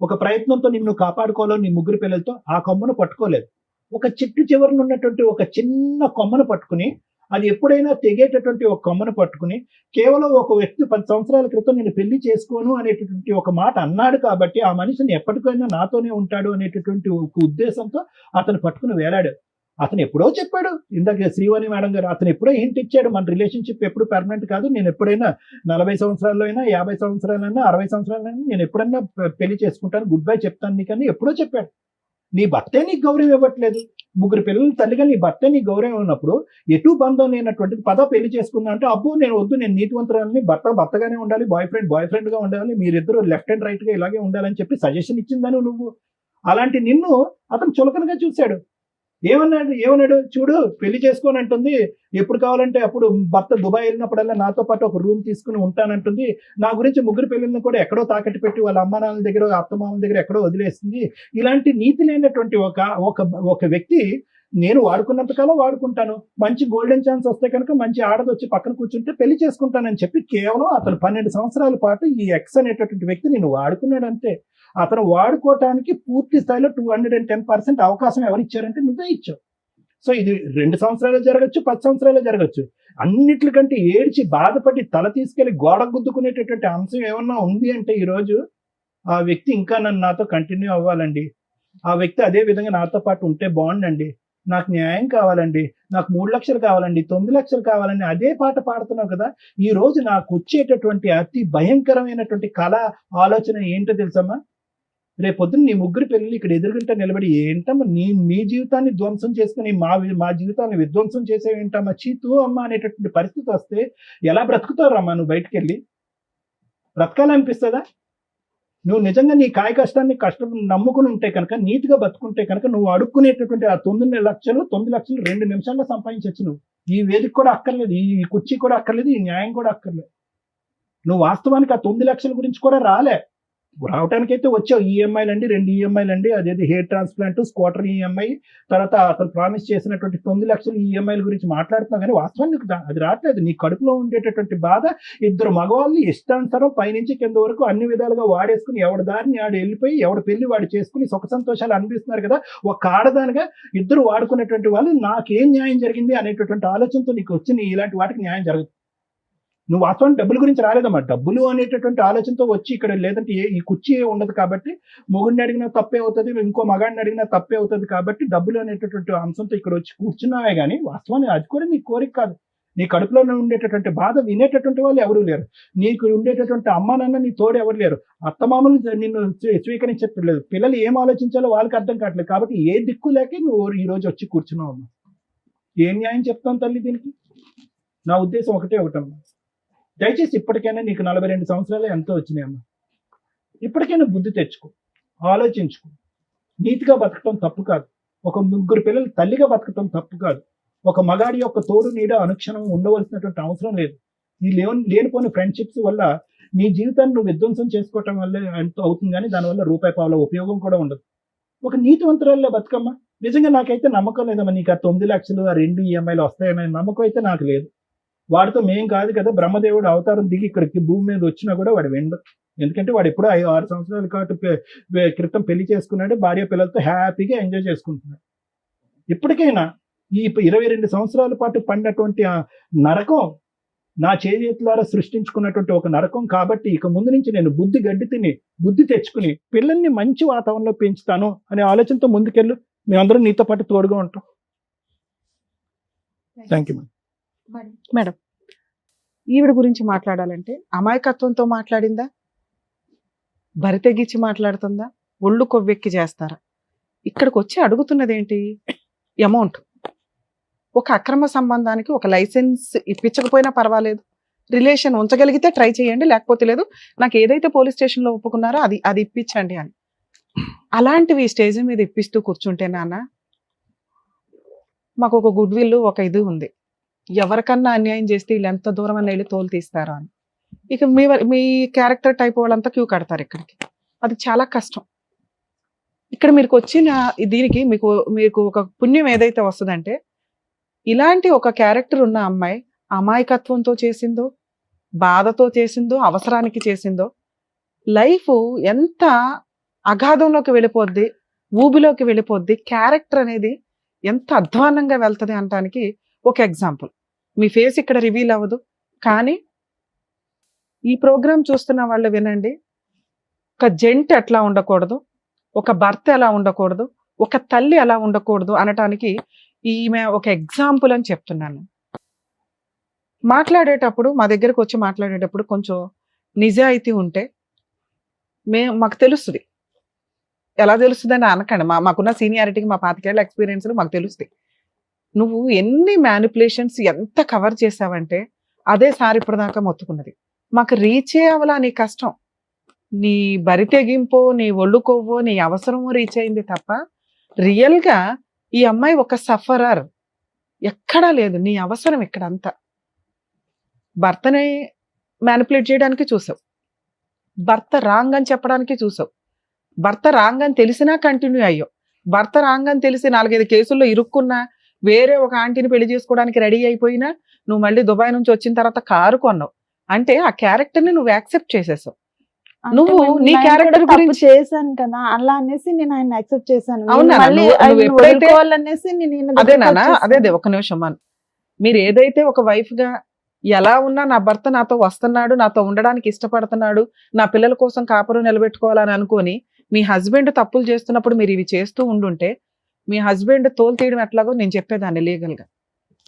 ఒక ప్రయత్నంతో నిన్ను కాపాడుకోవాలో నీ 3 పిల్లలతో, ఆ కొమ్మను పట్టుకోలేదు. ఒక చెట్టు చివరన ఉన్నటువంటి ఒక చిన్న కొమ్మను పట్టుకుని, అది ఎప్పుడైనా తెగేటటువంటి ఒక కొమ్మను పట్టుకుని, కేవలం ఒక వ్యక్తి 10 సంవత్సరాల క్రితం నేను పెళ్లి చేసుకోను అనేటటువంటి ఒక మాట అన్నాడు కాబట్టి ఆ మనిషిని ఎప్పటికైనా నాతోనే ఉంటాడు అనేటటువంటి ఒక ఉద్దేశంతో అతను పట్టుకుని వేలాడు. అతను ఎప్పుడో చెప్పాడు, ఇందాక శ్రీవాణి మేడం గారు, అతను ఎప్పుడో హింట్ ఇచ్చాడు, మన రిలేషన్షిప్ ఎప్పుడు పర్మనెంట్ కాదు, నేను ఎప్పుడైనా 40 సంవత్సరాల్లో అయినా, 50 సంవత్సరాలైనా, 60 సంవత్సరాలైనా నేను ఎప్పుడైనా పెళ్లి చేసుకుంటాను, గుడ్ బై చెప్తాను నీకని ఎప్పుడో చెప్పాడు. నీ భర్తే నీకు గౌరవం ఇవ్వట్లేదు. 3 పిల్లల తల్లిగా నీ భర్తే నీకు గౌరవం ఉన్నప్పుడు ఎటు బంధం లేనటువంటిది పెళ్లి చేసుకుందా అంటే, అబ్బో నేను వద్దు, నేను నీతివంతురాలని, భర్తగానే ఉండాలి, బాయ్ ఫ్రెండ్ గా ఉండాలి, మీరిద్దరు లెఫ్ట్ అండ్ రైట్ గా ఇలాగే ఉండాలని చెప్పి సజెషన్ ఇచ్చిందని నువ్వు. అలాంటి నిన్ను అతను చులకనగా చూశాడు. ఏమన్నాడు చూడు, పెళ్లి చేసుకోని అంటుంది, ఎప్పుడు కావాలంటే అప్పుడు భర్త దుబాయ్ వెళ్ళినప్పుడల్లా నాతో పాటు ఒక రూమ్ తీసుకుని ఉంటానంటుంది, నా గురించి 3 పిల్లల్ని కూడా ఎక్కడో తాకట్టు పెట్టి వాళ్ళ అమ్మ నాన్నల దగ్గర, అత్తమామల దగ్గర ఎక్కడో వదిలేస్తుంది. ఇలాంటి నీతి లేనటువంటి ఒక వ్యక్తి నేను వాడుకున్నంత కాలం వాడుకుంటాను, మంచి గోల్డెన్ ఛాన్స్ వస్తే కనుక మంచి ఆడది వచ్చి పక్కన కూర్చుంటే పెళ్లి చేసుకుంటానని చెప్పి కేవలం అతను 12 సంవత్సరాల పాటు ఈ ఎక్స్ అనేటటువంటి వ్యక్తి నేను వాడుకున్నాడు అంతే. అతను వాడుకోవటానికి పూర్తి స్థాయిలో 210% అవకాశం ఎవరిచ్చారంటే నువ్వే ఇచ్చావు. సో ఇది 2 సంవత్సరాలు జరగచ్చు, 10 సంవత్సరాలు జరగచ్చు. అన్నిటికంటే ఏడ్చి బాధపడి తల తీసుకెళ్లి గోడ గుద్దుకునేటటువంటి అంశం ఏమన్నా ఉంది అంటే ఈరోజు ఆ వ్యక్తి ఇంకా నాతో కంటిన్యూ అవ్వాలండి, ఆ వ్యక్తి అదే విధంగా నాతో పాటు ఉంటే బాగుండండి, నాకు న్యాయం కావాలండి, నాకు 3 లక్షలు కావాలండి, 9 లక్షలు కావాలండి, అదే పాట పాడుతున్నావు కదా. ఈ రోజు నాకు వచ్చేటటువంటి అతి భయంకరమైనటువంటి కళ ఆలోచన ఏంటో తెలుసమ్మా, రేపొద్దున నీ 3 పిల్లలు ఇక్కడ ఎదురుగుంటా నిలబడి ఏంటమ్మా మీ జీవితాన్ని ధ్వంసం చేసుకుని మా జీవితాన్ని విధ్వంసం చేసేవేంటమ్మా, చీతూ అమ్మ అనేటటువంటి పరిస్థితి వస్తే ఎలా బ్రతుకుతారమ్మా? నువ్వు బయటకు వెళ్ళి బ్రతకాలనిపిస్తుందా? నువ్వు నిజంగా నీ కాయ కష్టాన్ని నమ్ముకుని ఉంటే కనుక, నీతిగా బతుకుంటే కనుక, నువ్వు అడుక్కునేటటువంటి ఆ 9 లక్షలు 2 నిమిషాల్లో సంపాదించవచ్చు. నువ్వు ఈ వేదిక కూడా అక్కర్లేదు, ఈ కుర్చీ కూడా అక్కర్లేదు, ఈ న్యాయం కూడా అక్కర్లేదు. నువ్వు వాస్తవానికి ఆ 9 లక్షల గురించి కూడా రాలే, రావడానికైతే వచ్చావు, ఈఎంఐలు అండి, 2 ఈఎంఐలు అండి, అదేది హెయిర్ ట్రాన్స్ప్లాంట్, స్కూటర్ ఈఎంఐ, తర్వాత అతను ప్రామిస్ చేసినటువంటి 9 లక్షల ఈఎంఐల గురించి మాట్లాడుతున్నావు, కానీ వాస్తవానికి నీకు అది రావట్లేదు. నీ కడుపులో ఉండేటటువంటి బాధ, ఇద్దరు మగవాళ్ళు ఇష్టానుసారం పైనుంచి కింద వరకు అన్ని విధాలుగా వాడేసుకుని ఎవడి దారిని ఆడు వెళ్ళిపోయి ఎవడి పెళ్లి వాడు చేసుకుని సుఖ సంతోషాలు అనిపిస్తున్నారు కదా. ఒక ఆడదానిగా ఇద్దరు వాడుకున్నటువంటి వాళ్ళు నాకేం న్యాయం జరిగింది అనేటటువంటి ఆలోచనతో నీకు వచ్చి నీ ఇలాంటి వాటికి న్యాయం జరగదు. నువ్వు వాస్తవం డబ్బుల గురించి రాలేదమ్మా, డబ్బులు అనేటటువంటి ఆలోచనతో వచ్చి ఇక్కడ, లేదంటే ఈ కుర్చీ ఉండదు కాబట్టి మొగుడిని అడిగినా తప్పే అవుతుంది, ఇంకో మగాడిని అడిగినా తప్పే అవుతుంది కాబట్టి డబ్బులు అనేటటువంటి అంశంతో ఇక్కడ వచ్చి కూర్చున్నావే కానీ వాస్తవాన్ని అది కూడా నీ కోరిక కాదు. నీ కడుపులో ఉండేటటువంటి బాధ వినేటటువంటి వాళ్ళు ఎవరు లేరు, నీకు ఉండేటటువంటి అమ్మ నాన్న నీ తోడు ఎవరు లేరు, అత్తమామలు నిన్ను స్వీకరించట్లేదు, పిల్లలు ఏం ఆలోచించాలో వాళ్ళకి అర్థం కావట్లేదు. కాబట్టి ఏ దిక్కు లేక నువ్వు ఈ రోజు వచ్చి కూర్చున్నావు అమ్మా. ఏం న్యాయం చెప్తాను తల్లి దీనికి? నా ఉద్దేశం ఒకటమ్మా, దయచేసి ఇప్పటికైనా నీకు 42 సంవత్సరాలు ఎంతో వచ్చినాయమ్మా, ఇప్పటికైనా బుద్ధి తెచ్చుకో, ఆలోచించుకో. నీతిగా బతకటం తప్పు కాదు, ఒక 3 పిల్లలు తల్లిగా బతకటం తప్పు కాదు, ఒక మగాడి యొక్క తోడు నీడ అనుక్షణం ఉండవలసినటువంటి అవసరం లేదు. ఈ లేనిపోయిన ఫ్రెండ్షిప్స్ వల్ల నీ జీవితాన్ని నువ్వు విధ్వంసం చేసుకోవటం వల్ల ఎంత అవుతుంది, కానీ దానివల్ల రూపాయి పావుల ఉపయోగం కూడా ఉండదు. ఒక నీతివంతురాల్లో బతుకమ్మా. నిజంగా నాకైతే నమ్మకం లేదమ్మా, నీకు ఆ 9 లక్షలు, ఆ 2 ఈఎంఐలు వస్తాయనే నమ్మకం అయితే నాకు లేదు. వాడితో మేం కాదు కదా, బ్రహ్మదేవుడు అవతారం దిగి ఇక్కడికి భూమి మీద వచ్చినా కూడా వాడు వెండు. ఎందుకంటే వాడు ఎప్పుడో 6 సంవత్సరాల క్రితం పెళ్లి చేసుకున్నాడు, భార్య పిల్లలతో హ్యాపీగా ఎంజాయ్ చేసుకుంటున్నాడు. ఇప్పటికైనా ఈ 22 సంవత్సరాల పాటు పడినటువంటి ఆ నరకం నా చేతులారా సృష్టించుకున్నటువంటి ఒక నరకం కాబట్టి ఇక ముందు నుంచి నేను బుద్ధి తెచ్చుకుని పిల్లల్ని మంచి వాతావరణంలో పెంచుతాను అనే ఆలోచనతో ముందుకెళ్ళు. మేమందరం నీతో పాటు తోడుగా ఉంటాం. Thank you madam. ఈవిడ గురించి మాట్లాడాలంటే అమాయకత్వంతో మాట్లాడిందా, బరి తెగించి మాట్లాడుతుందా, ఒళ్ళు కొవ్వెక్కి చేస్తారా? ఇక్కడికి వచ్చి అడుగుతున్నది ఏంటి? అమౌంట్. ఒక అక్రమ సంబంధానికి ఒక లైసెన్స్ ఇప్పించకపోయినా పర్వాలేదు, రిలేషన్ ఉంచగలిగితే ట్రై చేయండి, లేకపోతే లేదు, నాకు ఏదైతే పోలీస్ స్టేషన్లో ఒప్పుకున్నారో అది ఇప్పించండి అని. అలాంటివి స్టేజ్ మీద ఇప్పిస్తూ కూర్చుంటే నాన్న, మాకు ఒక గుడ్ విల్, ఒక ఇది ఉంది, ఎవరికన్నా అన్యాయం చేస్తే వీళ్ళు ఎంత దూరం అని వెళ్ళి తోలు తీస్తారా అని. ఇక మీ క్యారెక్టర్ టైప్ వాళ్ళంతా క్యూ కడతారు ఇక్కడికి. అది చాలా కష్టం. ఇక్కడ మీకు వచ్చిన దీనికి మీకు ఒక పుణ్యం ఏదైతే వస్తుందంటే, ఇలాంటి ఒక క్యారెక్టర్ ఉన్న అమ్మాయి అమాయకత్వంతో చేసిందో, బాధతో చేసిందో, అవసరానికి చేసిందో, లైఫ్ ఎంత అగాధంలోకి వెళ్ళిపోద్ది, ఊబిలోకి వెళ్ళిపోద్ది, క్యారెక్టర్ అనేది ఎంత అధ్వానంగా వెళ్తుంది అనడానికి ఒక ఎగ్జాంపుల్. మీ ఫేస్ ఇక్కడ రివీల్ అవ్వదు, కానీ ఈ ప్రోగ్రామ్ చూస్తున్న వాళ్ళు వినండి. ఒక జంట ఎట్లా ఉండకూడదు, ఒక భర్త ఎలా ఉండకూడదు, ఒక తల్లి ఎలా ఉండకూడదు అనటానికి ఈమె ఒక ఎగ్జాంపుల్ అని చెప్తున్నాను. మాట్లాడేటప్పుడు, మా దగ్గరకు వచ్చి మాట్లాడేటప్పుడు కొంచెం నిజాయితీ ఉంటే మాకు తెలుస్తుంది. ఎలా తెలుస్తుంది అని అనకండి, మాకున్న సీనియారిటీకి, మా 25 ఏళ్ల ఎక్స్పీరియన్స్లో మాకు తెలుస్తాయి. నువ్వు ఎన్ని మ్యానిపులేషన్స్ ఎంత కవర్ చేసావంటే అదే సార్ ఇప్పటిదాకా మొత్తుకున్నది. మాకు రీచ్ అవ్వాలా నీ కష్టం, నీ బరి తెగింపో, నీ ఒళ్ళు కొవ్వో, నీ అవసరమో రీచ్ అయింది తప్ప రియల్గా ఈ అమ్మాయి ఒక సఫరర్ ఎక్కడా లేదు. నీ అవసరం ఇక్కడంతా భర్తని మ్యానిపులేట్ చేయడానికి చూసావు, భర్త రాంగ్ అని చెప్పడానికి చూసావు, భర్త రాంగ్ అని తెలిసినా కంటిన్యూ అయ్యావు, భర్త రాంగ్ అని తెలిసి 4-5 కేసుల్లో ఇరుక్కున్నా, వేరే ఒక ఆంటీని పెళ్లి చేసుకోవడానికి రెడీ అయిపోయినా, నువ్వు మళ్ళీ దుబాయ్ నుంచి వచ్చిన తర్వాత కారు కొన్నావు. అంటే ఆ క్యారెక్టర్ ని నువ్వు యాక్సెప్ట్ చేసేసావు. నువ్వు నీ క్యారెక్టర్ గురించి చేశాను కదా, అలా అనేసి నేను ఆయన యాక్సెప్ట్ చేశాను. అవునా? నువ్వు ఎప్పుడైతే అదేనా, అదే ఒక నిమిషం అన్న, మీరు ఏదైతే ఒక వైఫ్ గా ఎలా ఉన్నా నా భర్త నాతో వస్తున్నాడు, నాతో ఉండడానికి ఇష్టపడుతున్నాడు, నా పిల్లల కోసం కాపురం నిలబెట్టుకోవాలని అనుకొని మీ హస్బెండ్ తప్పులు చేస్తున్నప్పుడు మీరు ఇవి చేస్తూ ఉండుంటే మీ హస్బెండ్ తోలు తీయడం ఎట్లాగో నేను చెప్పేదాన్ని లీగల్ గా.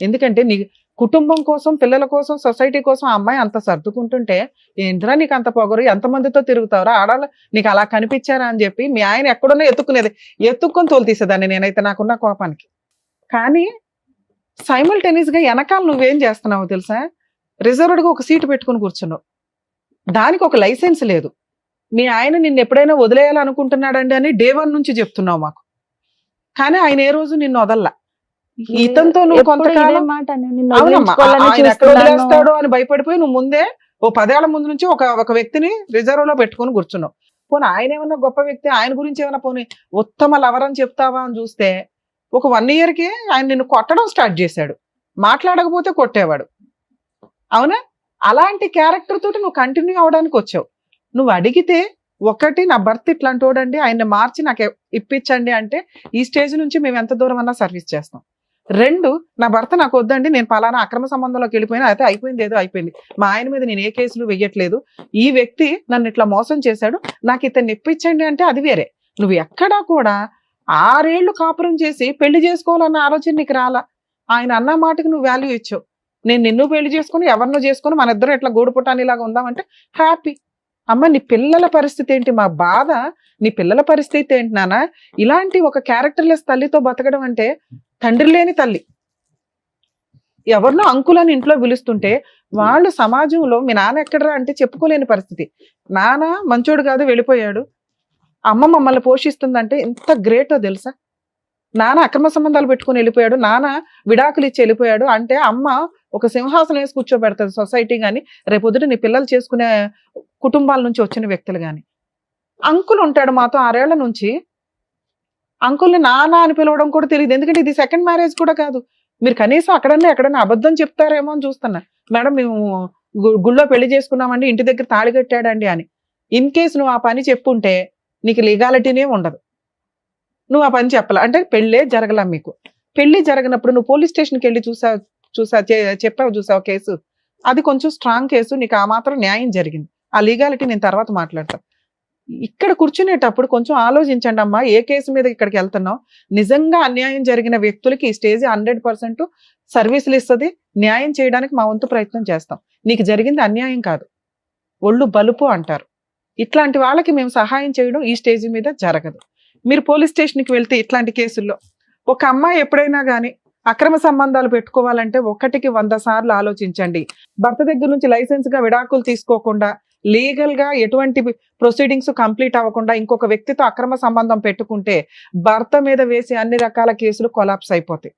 ఎందుకంటే నీ కుటుంబం కోసం, పిల్లల కోసం, సొసైటీ కోసం ఆ అమ్మాయి అంత సర్దుకుంటుంటే ఏంట్రా నీకు అంత పొగరు, ఎంతమందితో తిరుగుతావురా, ఆడాలి నీకు అలా కనిపించారా అని చెప్పి మీ ఆయన ఎక్కడున్నా ఎత్తుక్కొని తోలు తీసేదాన్ని నేనైతే నాకున్న కోపానికి. కానీ సైమల్టేనియస్ గా వెనకాల నువ్వేం చేస్తున్నావు తెలుసా? రిజర్వ్డ్గా ఒక సీటు పెట్టుకుని కూర్చున్నావు, దానికి ఒక లైసెన్స్ లేదు. మీ ఆయన నిన్ను ఎప్పుడైనా వదిలేయాలనుకుంటున్నాడండి అని డే 1 నుంచి చెప్తున్నావు మాకు, కానీ ఆయన ఏ రోజు నిన్ను వదల్లా. ఇతనితో నువ్వు కొంతకాలం ఆయన ఎక్కడ వదిలేస్తాడో అని భయపడిపోయి నువ్వు ముందే ఓ 10 ఏళ్ల ముందు నుంచి ఒక వ్యక్తిని రిజర్వ్ లో పెట్టుకుని కూర్చున్నావు. పోనీ ఆయన ఏమన్నా గొప్ప వ్యక్తి, ఆయన గురించి ఏమన్నా పోనీ ఉత్తమ లవర్ అని చెప్తావా అని చూస్తే ఒక 1 yearకే ఆయన నిన్ను కొట్టడం స్టార్ట్ చేశాడు, మాట్లాడకపోతే కొట్టేవాడు. అవునా? అలాంటి క్యారెక్టర్ తోటి నువ్వు కంటిన్యూ అవడానికి వచ్చావు. నువ్వు అడిగితే ఒకటి, నా భర్త ఇట్లాంటి వాడండి, ఆయన్ని మార్చి నాకు ఇప్పించండి అంటే ఈ స్టేజ్ నుంచి మేము ఎంత దూరం అన్నా సర్వీస్ చేస్తాం. 2, నా భర్త నాకు వద్దండి, నేను పలానా అక్రమ సంబంధంలోకి వెళ్ళిపోయినా, అయితే అయిపోయింది, ఏదో అయిపోయింది, మా ఆయన మీద నేను ఏ కేసులు వెయ్యట్లేదు, ఈ వ్యక్తి నన్ను ఇట్లా మోసం చేశాడు, నాకు ఇతన్ని ఇప్పించండి అంటే అది వేరే. నువ్వు ఎక్కడా కూడా 6 ఏళ్ళు కాపురం చేసి పెళ్లి చేసుకోవాలన్న ఆలోచన నీకు రాలా. ఆయన అన్న మాటకి నువ్వు వాల్యూ ఇచ్చావు. నేను నిన్ను పెళ్లి చేసుకుని ఎవరినో చేసుకుని మన ఇద్దరం ఇట్లా గూడు పుటానిలాగా ఉందామంటే హ్యాపీ. అమ్మ నీ పిల్లల పరిస్థితి ఏంటి? మా బాధ నీ పిల్లల పరిస్థితి ఏంటి నాన్న? ఇలాంటి ఒక క్యారెక్టర్లెస్ తల్లితో బతకడం అంటే తండ్రి లేని తల్లి. ఎవరినో అంకులని ఇంట్లో పిలుస్తుంటే వాళ్ళు సమాజంలో మీ నాన్న ఎక్కడరా అంటే చెప్పుకోలేని పరిస్థితి. నాన్న మంచోడు కాదు వెళ్ళిపోయాడు, అమ్మ మమ్మల్ని పోషిస్తుందంటే ఎంత గ్రేటో తెలుసా? నాన్న అక్రమ సంబంధాలు పెట్టుకుని వెళ్ళిపోయాడు, నాన్న విడాకులు ఇచ్చి వెళ్ళిపోయాడు అంటే అమ్మ ఒక సింహాసనం వేసి కూర్చోబెడతాది సొసైటీ కానీ, రేపొద్దుట నీ పిల్లలు చేసుకునే కుటుంబాల నుంచి వచ్చిన వ్యక్తులు కానీ. అంకుల్ ఉంటాడు మాతో 6 ఏళ్ల నుంచి, అంకుల్ని నాన్న అని పిలవడం కూడా తెలియదు. ఎందుకంటే ఇది సెకండ్ మ్యారేజ్ కూడా కాదు. మీరు కనీసం ఎక్కడన్నా అబద్ధం చెప్తారేమో అని చూస్తున్నా. మేడం మేము గుళ్ళో పెళ్లి చేసుకున్నామండి, ఇంటి దగ్గర తాళి కట్టాడండి అని. ఇన్ కేసు నువ్వు ఆ పని చెప్పుంటే నీకు లీగాలిటీనే ఉండదు. నువ్వు ఆ పని చెప్పాల అంటే పెళ్ళే జరగలా. మీకు పెళ్లి జరగనప్పుడు నువ్వు పోలీస్ స్టేషన్కి వెళ్ళి చెప్పావు చూసావు కేసు, అది కొంచెం స్ట్రాంగ్ కేసు, నీకు ఆ మాత్రం న్యాయం జరిగింది. ఆ లీగాలిటీ నేను తర్వాత మాట్లాడతాను. ఇక్కడ కూర్చునేటప్పుడు కొంచెం ఆలోచించండి అమ్మా, ఏ కేసు మీద ఇక్కడికి వెళ్తున్నావు. నిజంగా అన్యాయం జరిగిన వ్యక్తులకి ఈ స్టేజ్ 100% సర్వీసులు ఇస్తుంది. న్యాయం చేయడానికి మా వంతు ప్రయత్నం చేస్తాం. నీకు జరిగింది అన్యాయం కాదు, ఒళ్ళు బలుపు అంటారు. ఇట్లాంటి వాళ్ళకి మేము సహాయం చేయడం ఈ స్టేజ్ మీద జరగదు. మీరు పోలీస్ స్టేషన్కి వెళ్తే ఇట్లాంటి కేసుల్లో ఒక అమ్మాయి ఎప్పుడైనా కానీ అక్రమ సంబంధాలు పెట్టుకోవాలంటే 1కి 100 సార్లు ఆలోచించండి. భర్త దగ్గర నుంచి లైసెన్స్ గా విడాకులు తీసుకోకుండా, లీగల్ గా ఎటువంటి ప్రొసీడింగ్స్ కంప్లీట్ అవ్వకుండా ఇంకొక వ్యక్తితో అక్రమ సంబంధం పెట్టుకుంటే భర్త మీద వేసే అన్ని రకాల కేసులు కొలాప్స్ అయిపోతాయి.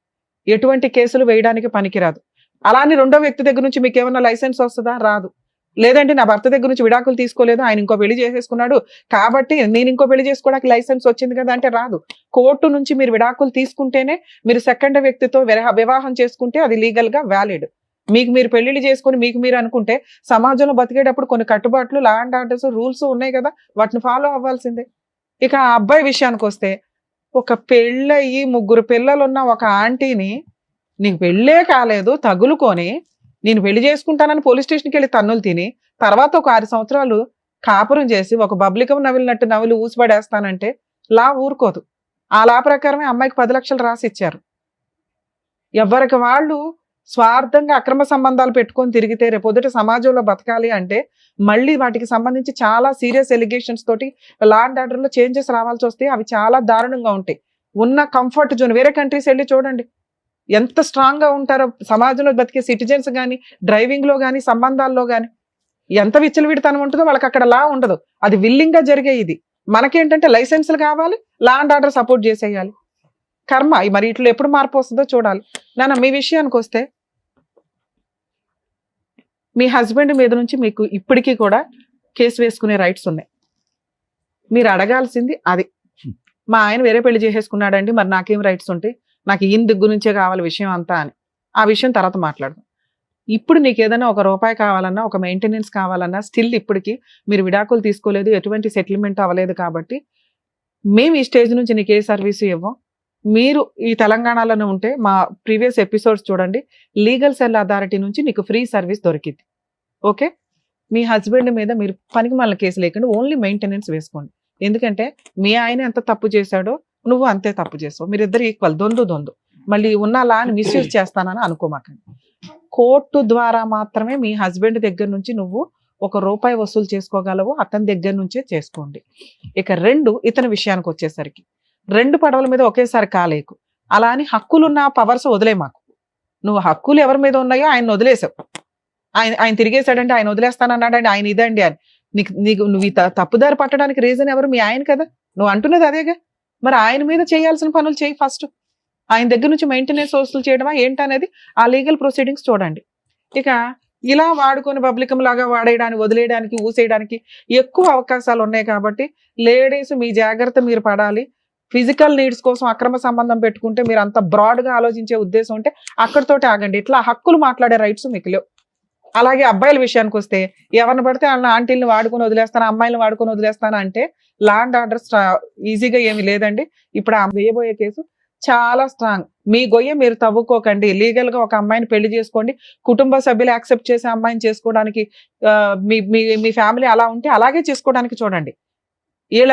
ఎటువంటి కేసులు వేయడానికి పనికిరాదు. అలానే రెండో వ్యక్తి దగ్గర నుంచి మీకు ఏమన్నా లైసెన్స్ వస్తుందా? రాదు. లేదంటే నా భర్త దగ్గర నుంచి విడాకులు తీసుకోలేదు, ఆయన ఇంకో పెళ్లి చేసేసుకున్నాడు కాబట్టి నేను ఇంకో పెళ్లి చేసుకోవడానికి లైసెన్స్ వచ్చింది కదా అంటే రాదు. కోర్టు నుంచి మీరు విడాకులు తీసుకుంటేనే, మీరు సెకండ్ వ్యక్తితో వివాహం చేసుకుంటే అది లీగల్ గా వ్యాలిడ్. మీకు మీరు పెళ్లిళ్ళు చేసుకుని మీకు మీరు అనుకుంటే సమాజంలో బతికేటప్పుడు కొన్ని కట్టుబాట్లు, లా అండ్ ఆర్డర్స్, రూల్స్ ఉన్నాయి కదా, వాటిని ఫాలో అవ్వాల్సిందే. ఇక ఆ అబ్బాయి విషయానికి వస్తే, ఒక పెళ్ళయి 3 పిల్లలున్న ఒక ఆంటీని నీకు పెళ్ళే కాలేదు తగులుకొని నేను పెళ్లి చేసుకుంటానని పోలీస్ స్టేషన్కి వెళ్ళి తన్నులు తిని తర్వాత ఒక 6 సంవత్సరాలు కాపురం చేసి ఒక బబ్లికం నవిలినట్టు నవిలి ఊసిపడేస్తానంటే లా ఊరుకోదు. ఆ లా ప్రకారమే అమ్మాయికి 10 లక్షలు రాసి ఇచ్చారు. ఎవరికి వాళ్ళు స్వార్థంగా అక్రమ సంబంధాలు పెట్టుకొని తిరిగితే రేపొద్దుట సమాజంలో బతకాలి అంటే మళ్ళీ వాటికి సంబంధించి చాలా సీరియస్ ఎలిగేషన్స్ తోటి లా అండ్ ఆర్డర్ లో చేంజెస్ రావాల్సి వస్తే అవి చాలా దారుణంగా ఉంటాయి. ఉన్న కంఫర్ట్ జోన్ వేరే కంట్రీస్ వెళ్ళి చూడండి ఎంత స్ట్రాంగ్ గా ఉంటారో. సమాజంలో బతికే సిటిజన్స్ కానీ, డ్రైవింగ్ లో కానీ, సంబంధాల్లో కానీ ఎంత విచ్చలవిడితనం ఉంటుందో వాళ్ళకి అక్కడ లా ఉండదు. అది విల్లింగ్ గా జరిగే. ఇది మనకేంటంటే లైసెన్సులు కావాలి, లా అండ్ ఆర్డర్ సపోర్ట్ చేసేయాలి. కర్మ మరి ఇట్లా ఎప్పుడు మార్పు వస్తుందో చూడాలి. నాన్న మీ విషయానికి వస్తే, మీ హస్బెండ్ మీద నుంచి మీకు ఇప్పటికీ కూడా కేసు వేసుకునే రైట్స్ ఉన్నాయి. మీరు అడగాల్సింది అది. మా ఆయన వేరే పెళ్లి చేసేసుకున్నాడండి, మరి నాకేం రైట్స్ ఉంటాయి, నాకు ఈయన దగ్గర నుంచే కావాలి విషయం అంతా అని. ఆ విషయం తర్వాత మాట్లాడదాం. ఇప్పుడు నీకు ఏదైనా ₹1 కావాలన్నా, ఒక మెయింటెనెన్స్ కావాలన్నా, స్టిల్ ఇప్పటికి మీరు విడాకులు తీసుకోలేదు, ఎటువంటి సెటిల్మెంట్ అవ్వలేదు కాబట్టి మేము ఈ స్టేజ్ నుంచి నీకు ఏ సర్వీసు ఇవ్వం. మీరు ఈ తెలంగాణలోనే ఉంటే మా ప్రీవియస్ ఎపిసోడ్స్ చూడండి, లీగల్ సెల్ అథారిటీ నుంచి నీకు ఫ్రీ సర్వీస్ దొరికింది. ఓకే, మీ హస్బెండ్ మీద మీరు పనికి మళ్ళీ కేసు లేకుండా ఓన్లీ మెయింటెనెన్స్ వేసుకోండి. ఎందుకంటే మీ ఆయన ఎంత తప్పు చేశాడో నువ్వు అంతే తప్పు చేస్తావు. మీరిద్దరు ఈక్వల్, దొందు. మళ్ళీ ఉన్న లా అని మిస్యూజ్ చేస్తానని అనుకోమాకండి. కోర్టు ద్వారా మాత్రమే మీ హస్బెండ్ దగ్గర నుంచి నువ్వు ₹1 వసూలు చేసుకోగలవు. అతని దగ్గర నుంచే చేసుకోండి. ఇక 2, ఇతని విషయానికి వచ్చేసరికి 2 పడవల మీద ఒకేసారి కాలేకు. అలా అని హక్కులున్న పవర్స్ వదిలే మాకు. నువ్వు హక్కులు ఎవరి మీద ఉన్నాయో ఆయన వదిలేసావు. ఆయన తిరిగేశాడంటే ఆయన వదిలేస్తానన్నాడండి, ఆయన ఇదండి అని. నువ్వు ఈ తప్పుదారి పట్టడానికి రీజన్ ఎవరు? మీ ఆయన కదా. నువ్వు అంటున్నది అదేగా. మరి ఆయన మీద చేయాల్సిన పనులు చేయి ఫస్ట్. ఆయన దగ్గర నుంచి మెయింటెనెన్స్ వసూలు చేయడమా ఏంటనేది ఆ లీగల్ ప్రొసీడింగ్స్ చూడండి. ఇక ఇలా వాడుకొని పబ్లికం లాగా వాడేయడానికి, వదిలేయడానికి, ఊసేయడానికి ఎక్కువ అవకాశాలు ఉన్నాయి. కాబట్టి లేడీస్ మీ జాగ్రత్త మీరు పడాలి. ఫిజికల్ నీడ్స్ కోసం అక్రమ సంబంధం పెట్టుకుంటే మీరు అంత బ్రాడ్ గా ఆలోచించే ఉద్దేశం ఉంటే అక్కడితోటి ఆగండి. ఇట్లా హక్కులు మాట్లాడే రైట్స్ మీకు లేవు. అలాగే అబ్బాయిల విషయానికి వస్తే ఎవరిని పడితే వాళ్ళ ఆంటీలను వాడుకొని వదిలేస్తాను, అమ్మాయిలను వాడుకొని వదిలేస్తాను అంటే లా అండ్ ఆర్డర్ ఈజీగా ఏమి లేదండి. ఇప్పుడు ఆ వేయబోయే కేసు చాలా స్ట్రాంగ్. మీ గొయ్య మీరు తవ్వుకోకండి. లీగల్ గా ఒక అమ్మాయిని పెళ్లి చేసుకోండి. కుటుంబ సభ్యులు యాక్సెప్ట్ చేసే అమ్మాయిని చేసుకోవడానికి మీ ఫ్యామిలీ అలా ఉంటే అలాగే చేసుకోవడానికి చూడండి. వీళ్ళ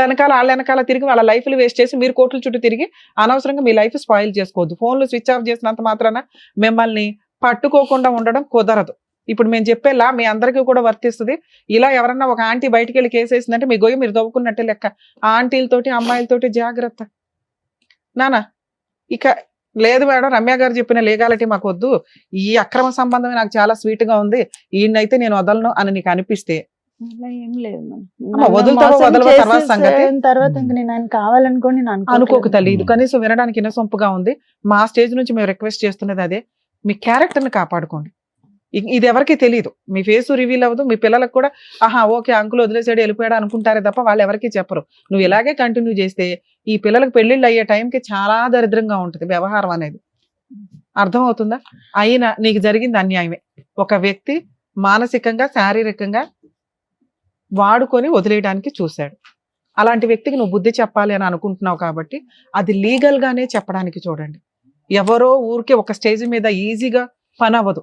వెనకాల తిరిగి వాళ్ళ లైఫ్లు వేస్ట్ చేసి మీరు కోట్ల చుట్టూ తిరిగి అనవసరంగా మీ లైఫ్ స్పాయిల్ చేసుకోవద్దు. ఫోన్లు స్విచ్ ఆఫ్ చేసినంత మాత్రాన మిమ్మల్ని పట్టుకోకుండా ఉండడం కుదరదు. ఇప్పుడు మేము చెప్పేలా మీ అందరికీ కూడా వర్తిస్తుంది. ఇలా ఎవరన్నా ఒక ఆంటీ బయటికి వెళ్ళి కేసు వేసిందంటే మీ గొయ్యి మీరు తవ్వుకున్నట్టే లెక్క. ఆంటీలతోటి అమ్మాయిలతోటి జాగ్రత్త నానా. ఇక లేదు మేడం, రమ్య గారు చెప్పిన లీగాలిటీ మాకు వద్దు, ఈ అక్రమ సంబంధమే నాకు చాలా స్వీట్ గా ఉంది, ఈయనైతే నేను వదలను అని నీకు అనిపిస్తే అలా ఏం లేదు అమ్మ, వదులుతావో వదలవో తర్వాత సంగతి. తర్వాత ఇంక నేను ఆయన కావాలనుకోని నేను అనుకోకు తల్లి. ఇది కనీసం వినడానికి ఇన్నసొంపుగా ఉంది. మా స్టేజ్ నుంచి మేము రిక్వెస్ట్ చేస్తున్నది అదే, మీ క్యారెక్టర్ ని కాపాడుకోండి. ఇది ఎవరికి తెలియదు, మీ ఫేస్ రివీల్ అవ్వదు. మీ పిల్లలకు కూడా ఆహా ఓకే అంకుల్ వదిలేసాడు వెళ్ళిపోయాడు అనుకుంటారే తప్ప వాళ్ళు ఎవరికి చెప్పరు. నువ్వు ఇలాగే కంటిన్యూ చేస్తే ఈ పిల్లలకు పెళ్లిళ్ళు అయ్యే టైంకి చాలా దరిద్రంగా ఉంటుంది వ్యవహారం అనేది. అర్థం అవుతుందా? అయినా నీకు జరిగింది అన్యాయమే. ఒక వ్యక్తి మానసికంగా శారీరకంగా వాడుకొని వదిలేయడానికి చూశాడు. అలాంటి వ్యక్తికి నువ్వు బుద్ధి చెప్పాలి అని అనుకుంటున్నావు కాబట్టి అది లీగల్ గానే చెప్పడానికి చూడండి. ఎవరో ఊరికే ఒక స్టేజ్ మీద ఈజీగా పని అవ్వదు.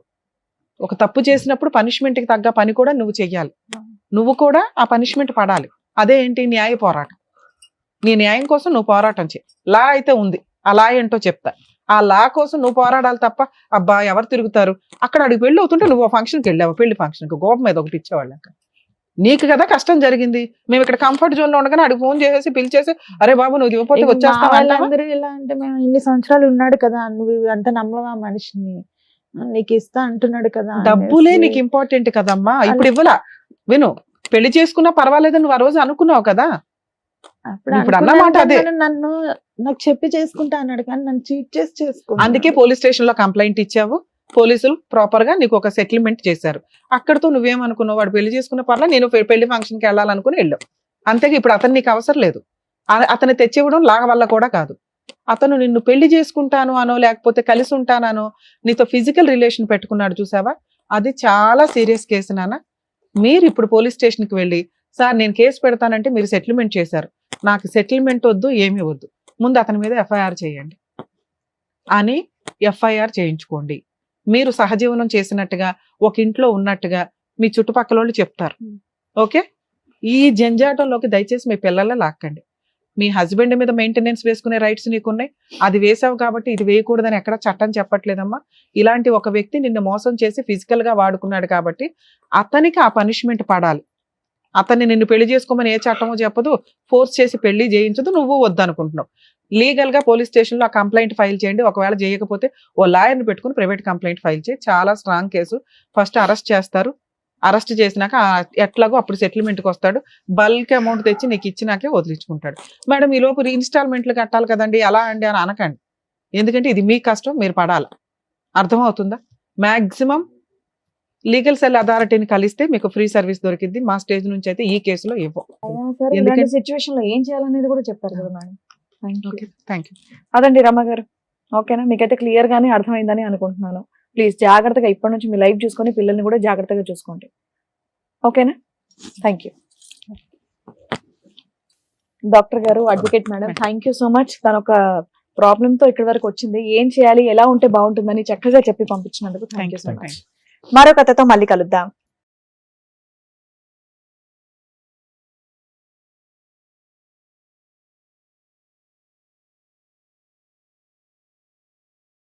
ఒక తప్పు చేసినప్పుడు పనిష్మెంట్కి తగ్గ పని కూడా నువ్వు చెయ్యాలి. నువ్వు కూడా ఆ పనిష్మెంట్ పడాలి. అదే ఏంటి? న్యాయ పోరాటం. నీ న్యాయం కోసం నువ్వు పోరాటం చేయి. లా అయితే ఉంది, ఆ లా ఏంటో చెప్తా. ఆ లా కోసం నువ్వు పోరాడాలి తప్ప అబ్బా ఎవరు తిరుగుతారు అక్కడ అడిగి పెళ్ళి అవుతుంటే నువ్వు ఫంక్షన్కి వెళ్ళావు, పెళ్లి ఫంక్షన్కి గోపం మీద ఒకటి ఇచ్చేవాళ్ళు. నీకు కదా కష్టం జరిగింది. మేము ఇక్కడ కంఫర్ట్ జోన్ లో ఉండగానే అడిగి ఫోన్ చేసేసి పిలిచేసి అరే బాబు నువ్వు ఇవ్వకపోతే వచ్చేస్తావా? వాళ్ళందరూ ఇలా అంటే మేము ఇన్ని సంవత్సరాలు ఉన్నాడు కదా, నువ్వు అంత నమ్మవా మనిషిని, నీకు ఇస్తా అంటున్నాడు కదా. డబ్బులే నీకు ఇంపార్టెంట్ కదమ్మా. ఇప్పుడు ఇవ్వలా, విను, పెళ్లి చేసుకున్నా పర్వాలేదు నువ్వు ఆ రోజు అనుకున్నావు కదా. ఇప్పుడు అన్నమాట అదే, నన్ను నాకు చెప్పి చేసుకుంటా అన్నాడు కానీ నన్ను చీట్ చేసి చేసుకుంటా. అందుకే పోలీస్ స్టేషన్ లో కంప్లైంట్ ఇచ్చావు. పోలీసులు ప్రాపర్ గా నీకు ఒక సెటిల్మెంట్ చేశారు. అక్కడతో నువ్వేమనుకున్నావు, వాడు పెళ్లి చేసుకున్న పర్లా నేను పెళ్లి ఫంక్షన్కి వెళ్ళాలనుకుని వెళ్ళావు. అంతేగా ఇప్పుడు అతను నీకు అవసరం లేదు. అతను తెచ్చివ్వడం లాగ వల్ల కూడా కాదు. అతను నిన్ను పెళ్లి చేసుకుంటాను అనో లేకపోతే కలిసి ఉంటానో నీతో ఫిజికల్ రిలేషన్ పెట్టుకున్నాడు చూసావా, అది చాలా సీరియస్ కేసు నాన్న. మీరు ఇప్పుడు పోలీస్ స్టేషన్కి వెళ్ళి సార్ నేను కేసు పెడతానంటే మీరు సెటిల్మెంట్ చేశారు, నాకు సెటిల్మెంట్ వద్దు ఏమీ వద్దు, ముందు అతని మీద ఎఫ్ఐఆర్ చేయండి అని ఎఫ్ఐఆర్ చేయించుకోండి. మీరు సహజీవనం చేసినట్టుగా ఒక ఇంట్లో ఉన్నట్టుగా మీ చుట్టుపక్కల వాళ్ళు చెప్తారు. ఓకే, ఈ జంజాటంలోకి దయచేసి మీ పిల్లల లాక్కండి. మీ హస్బెండ్ మీద మెయింటెనెన్స్ వేసుకునే రైట్స్ నీకున్నాయి, అది వేసావు కాబట్టి ఇది వేయకూడదని ఎక్కడ చట్టం చెప్పట్లేదమ్మా. ఇలాంటి ఒక వ్యక్తి నిన్ను మోసం చేసి ఫిజికల్ గా వాడుకున్నాడు కాబట్టి అతనికి ఆ పనిష్మెంట్ పడాలి. అతన్ని నిన్ను పెళ్లి చేసుకోమని ఏ చట్టమో చెప్పదు, ఫోర్స్ చేసి పెళ్లి చేయించదు, నువ్వు వద్దనుకుంటున్నావు. లీగల్ గా పోలీస్ స్టేషన్ లో ఆ కంప్లైంట్ ఫైల్ చేయండి. ఒకవేళ చేయకపోతే ఓ లాయర్ని పెట్టుకుని ప్రైవేట్ కంప్లైంట్ ఫైల్ చేయి. చాలా స్ట్రాంగ్ కేసు. ఫస్ట్ అరెస్ట్ చేస్తారు, అరెస్ట్ చేసినాక ఎట్లాగో అప్పుడు సెటిల్మెంట్కి వస్తాడు. బల్క్ అమౌంట్ తెచ్చి నీకు ఇచ్చినాకే వదిలించుకుంటాడు. మేడం ఈ లోపు ఇన్స్టాల్మెంట్లు కట్టాలి కదండి అలా అండి అని అనకండి. ఎందుకంటే ఇది మీ కష్టం, మీరు పడాలి. అర్థమవుతుందా? మాక్సిమం లీగల్ సెల్ అథారిటీని కలిస్తే మీకు ఫ్రీ సర్వీస్ దొరికింది. మా స్టేజ్ నుంచి అయితే ఈ కేసులో ఇవ్వం. సిచ్యువేషన్ లో ఏం చేయాలనేది కూడా చెప్పారు కదా మేడం. Thank you. అదండి రమ గారు, ఓకేనా? మీకైతే క్లియర్ గానే అర్థమైందని అనుకుంటున్నాను. ప్లీజ్ జాగ్రత్తగా ఇప్పటి నుంచి మీ లైఫ్ చూసుకొని పిల్లల్ని కూడా జాగ్రత్తగా చూసుకోండి. ఓకేనా? Thank you. డాక్టర్ గారు, advocate madam, thank you so much. తన ఒక ప్రాబ్లమ్ తో ఇక్కడి వరకు వచ్చింది. ఏం చేయాలి, ఎలా ఉంటే బాగుంటుందని చక్కగా చెప్పి పంపించినందుకు థ్యాంక్ యూ సో మచ్. మరో కథతో మళ్ళీ కలుద్దాం.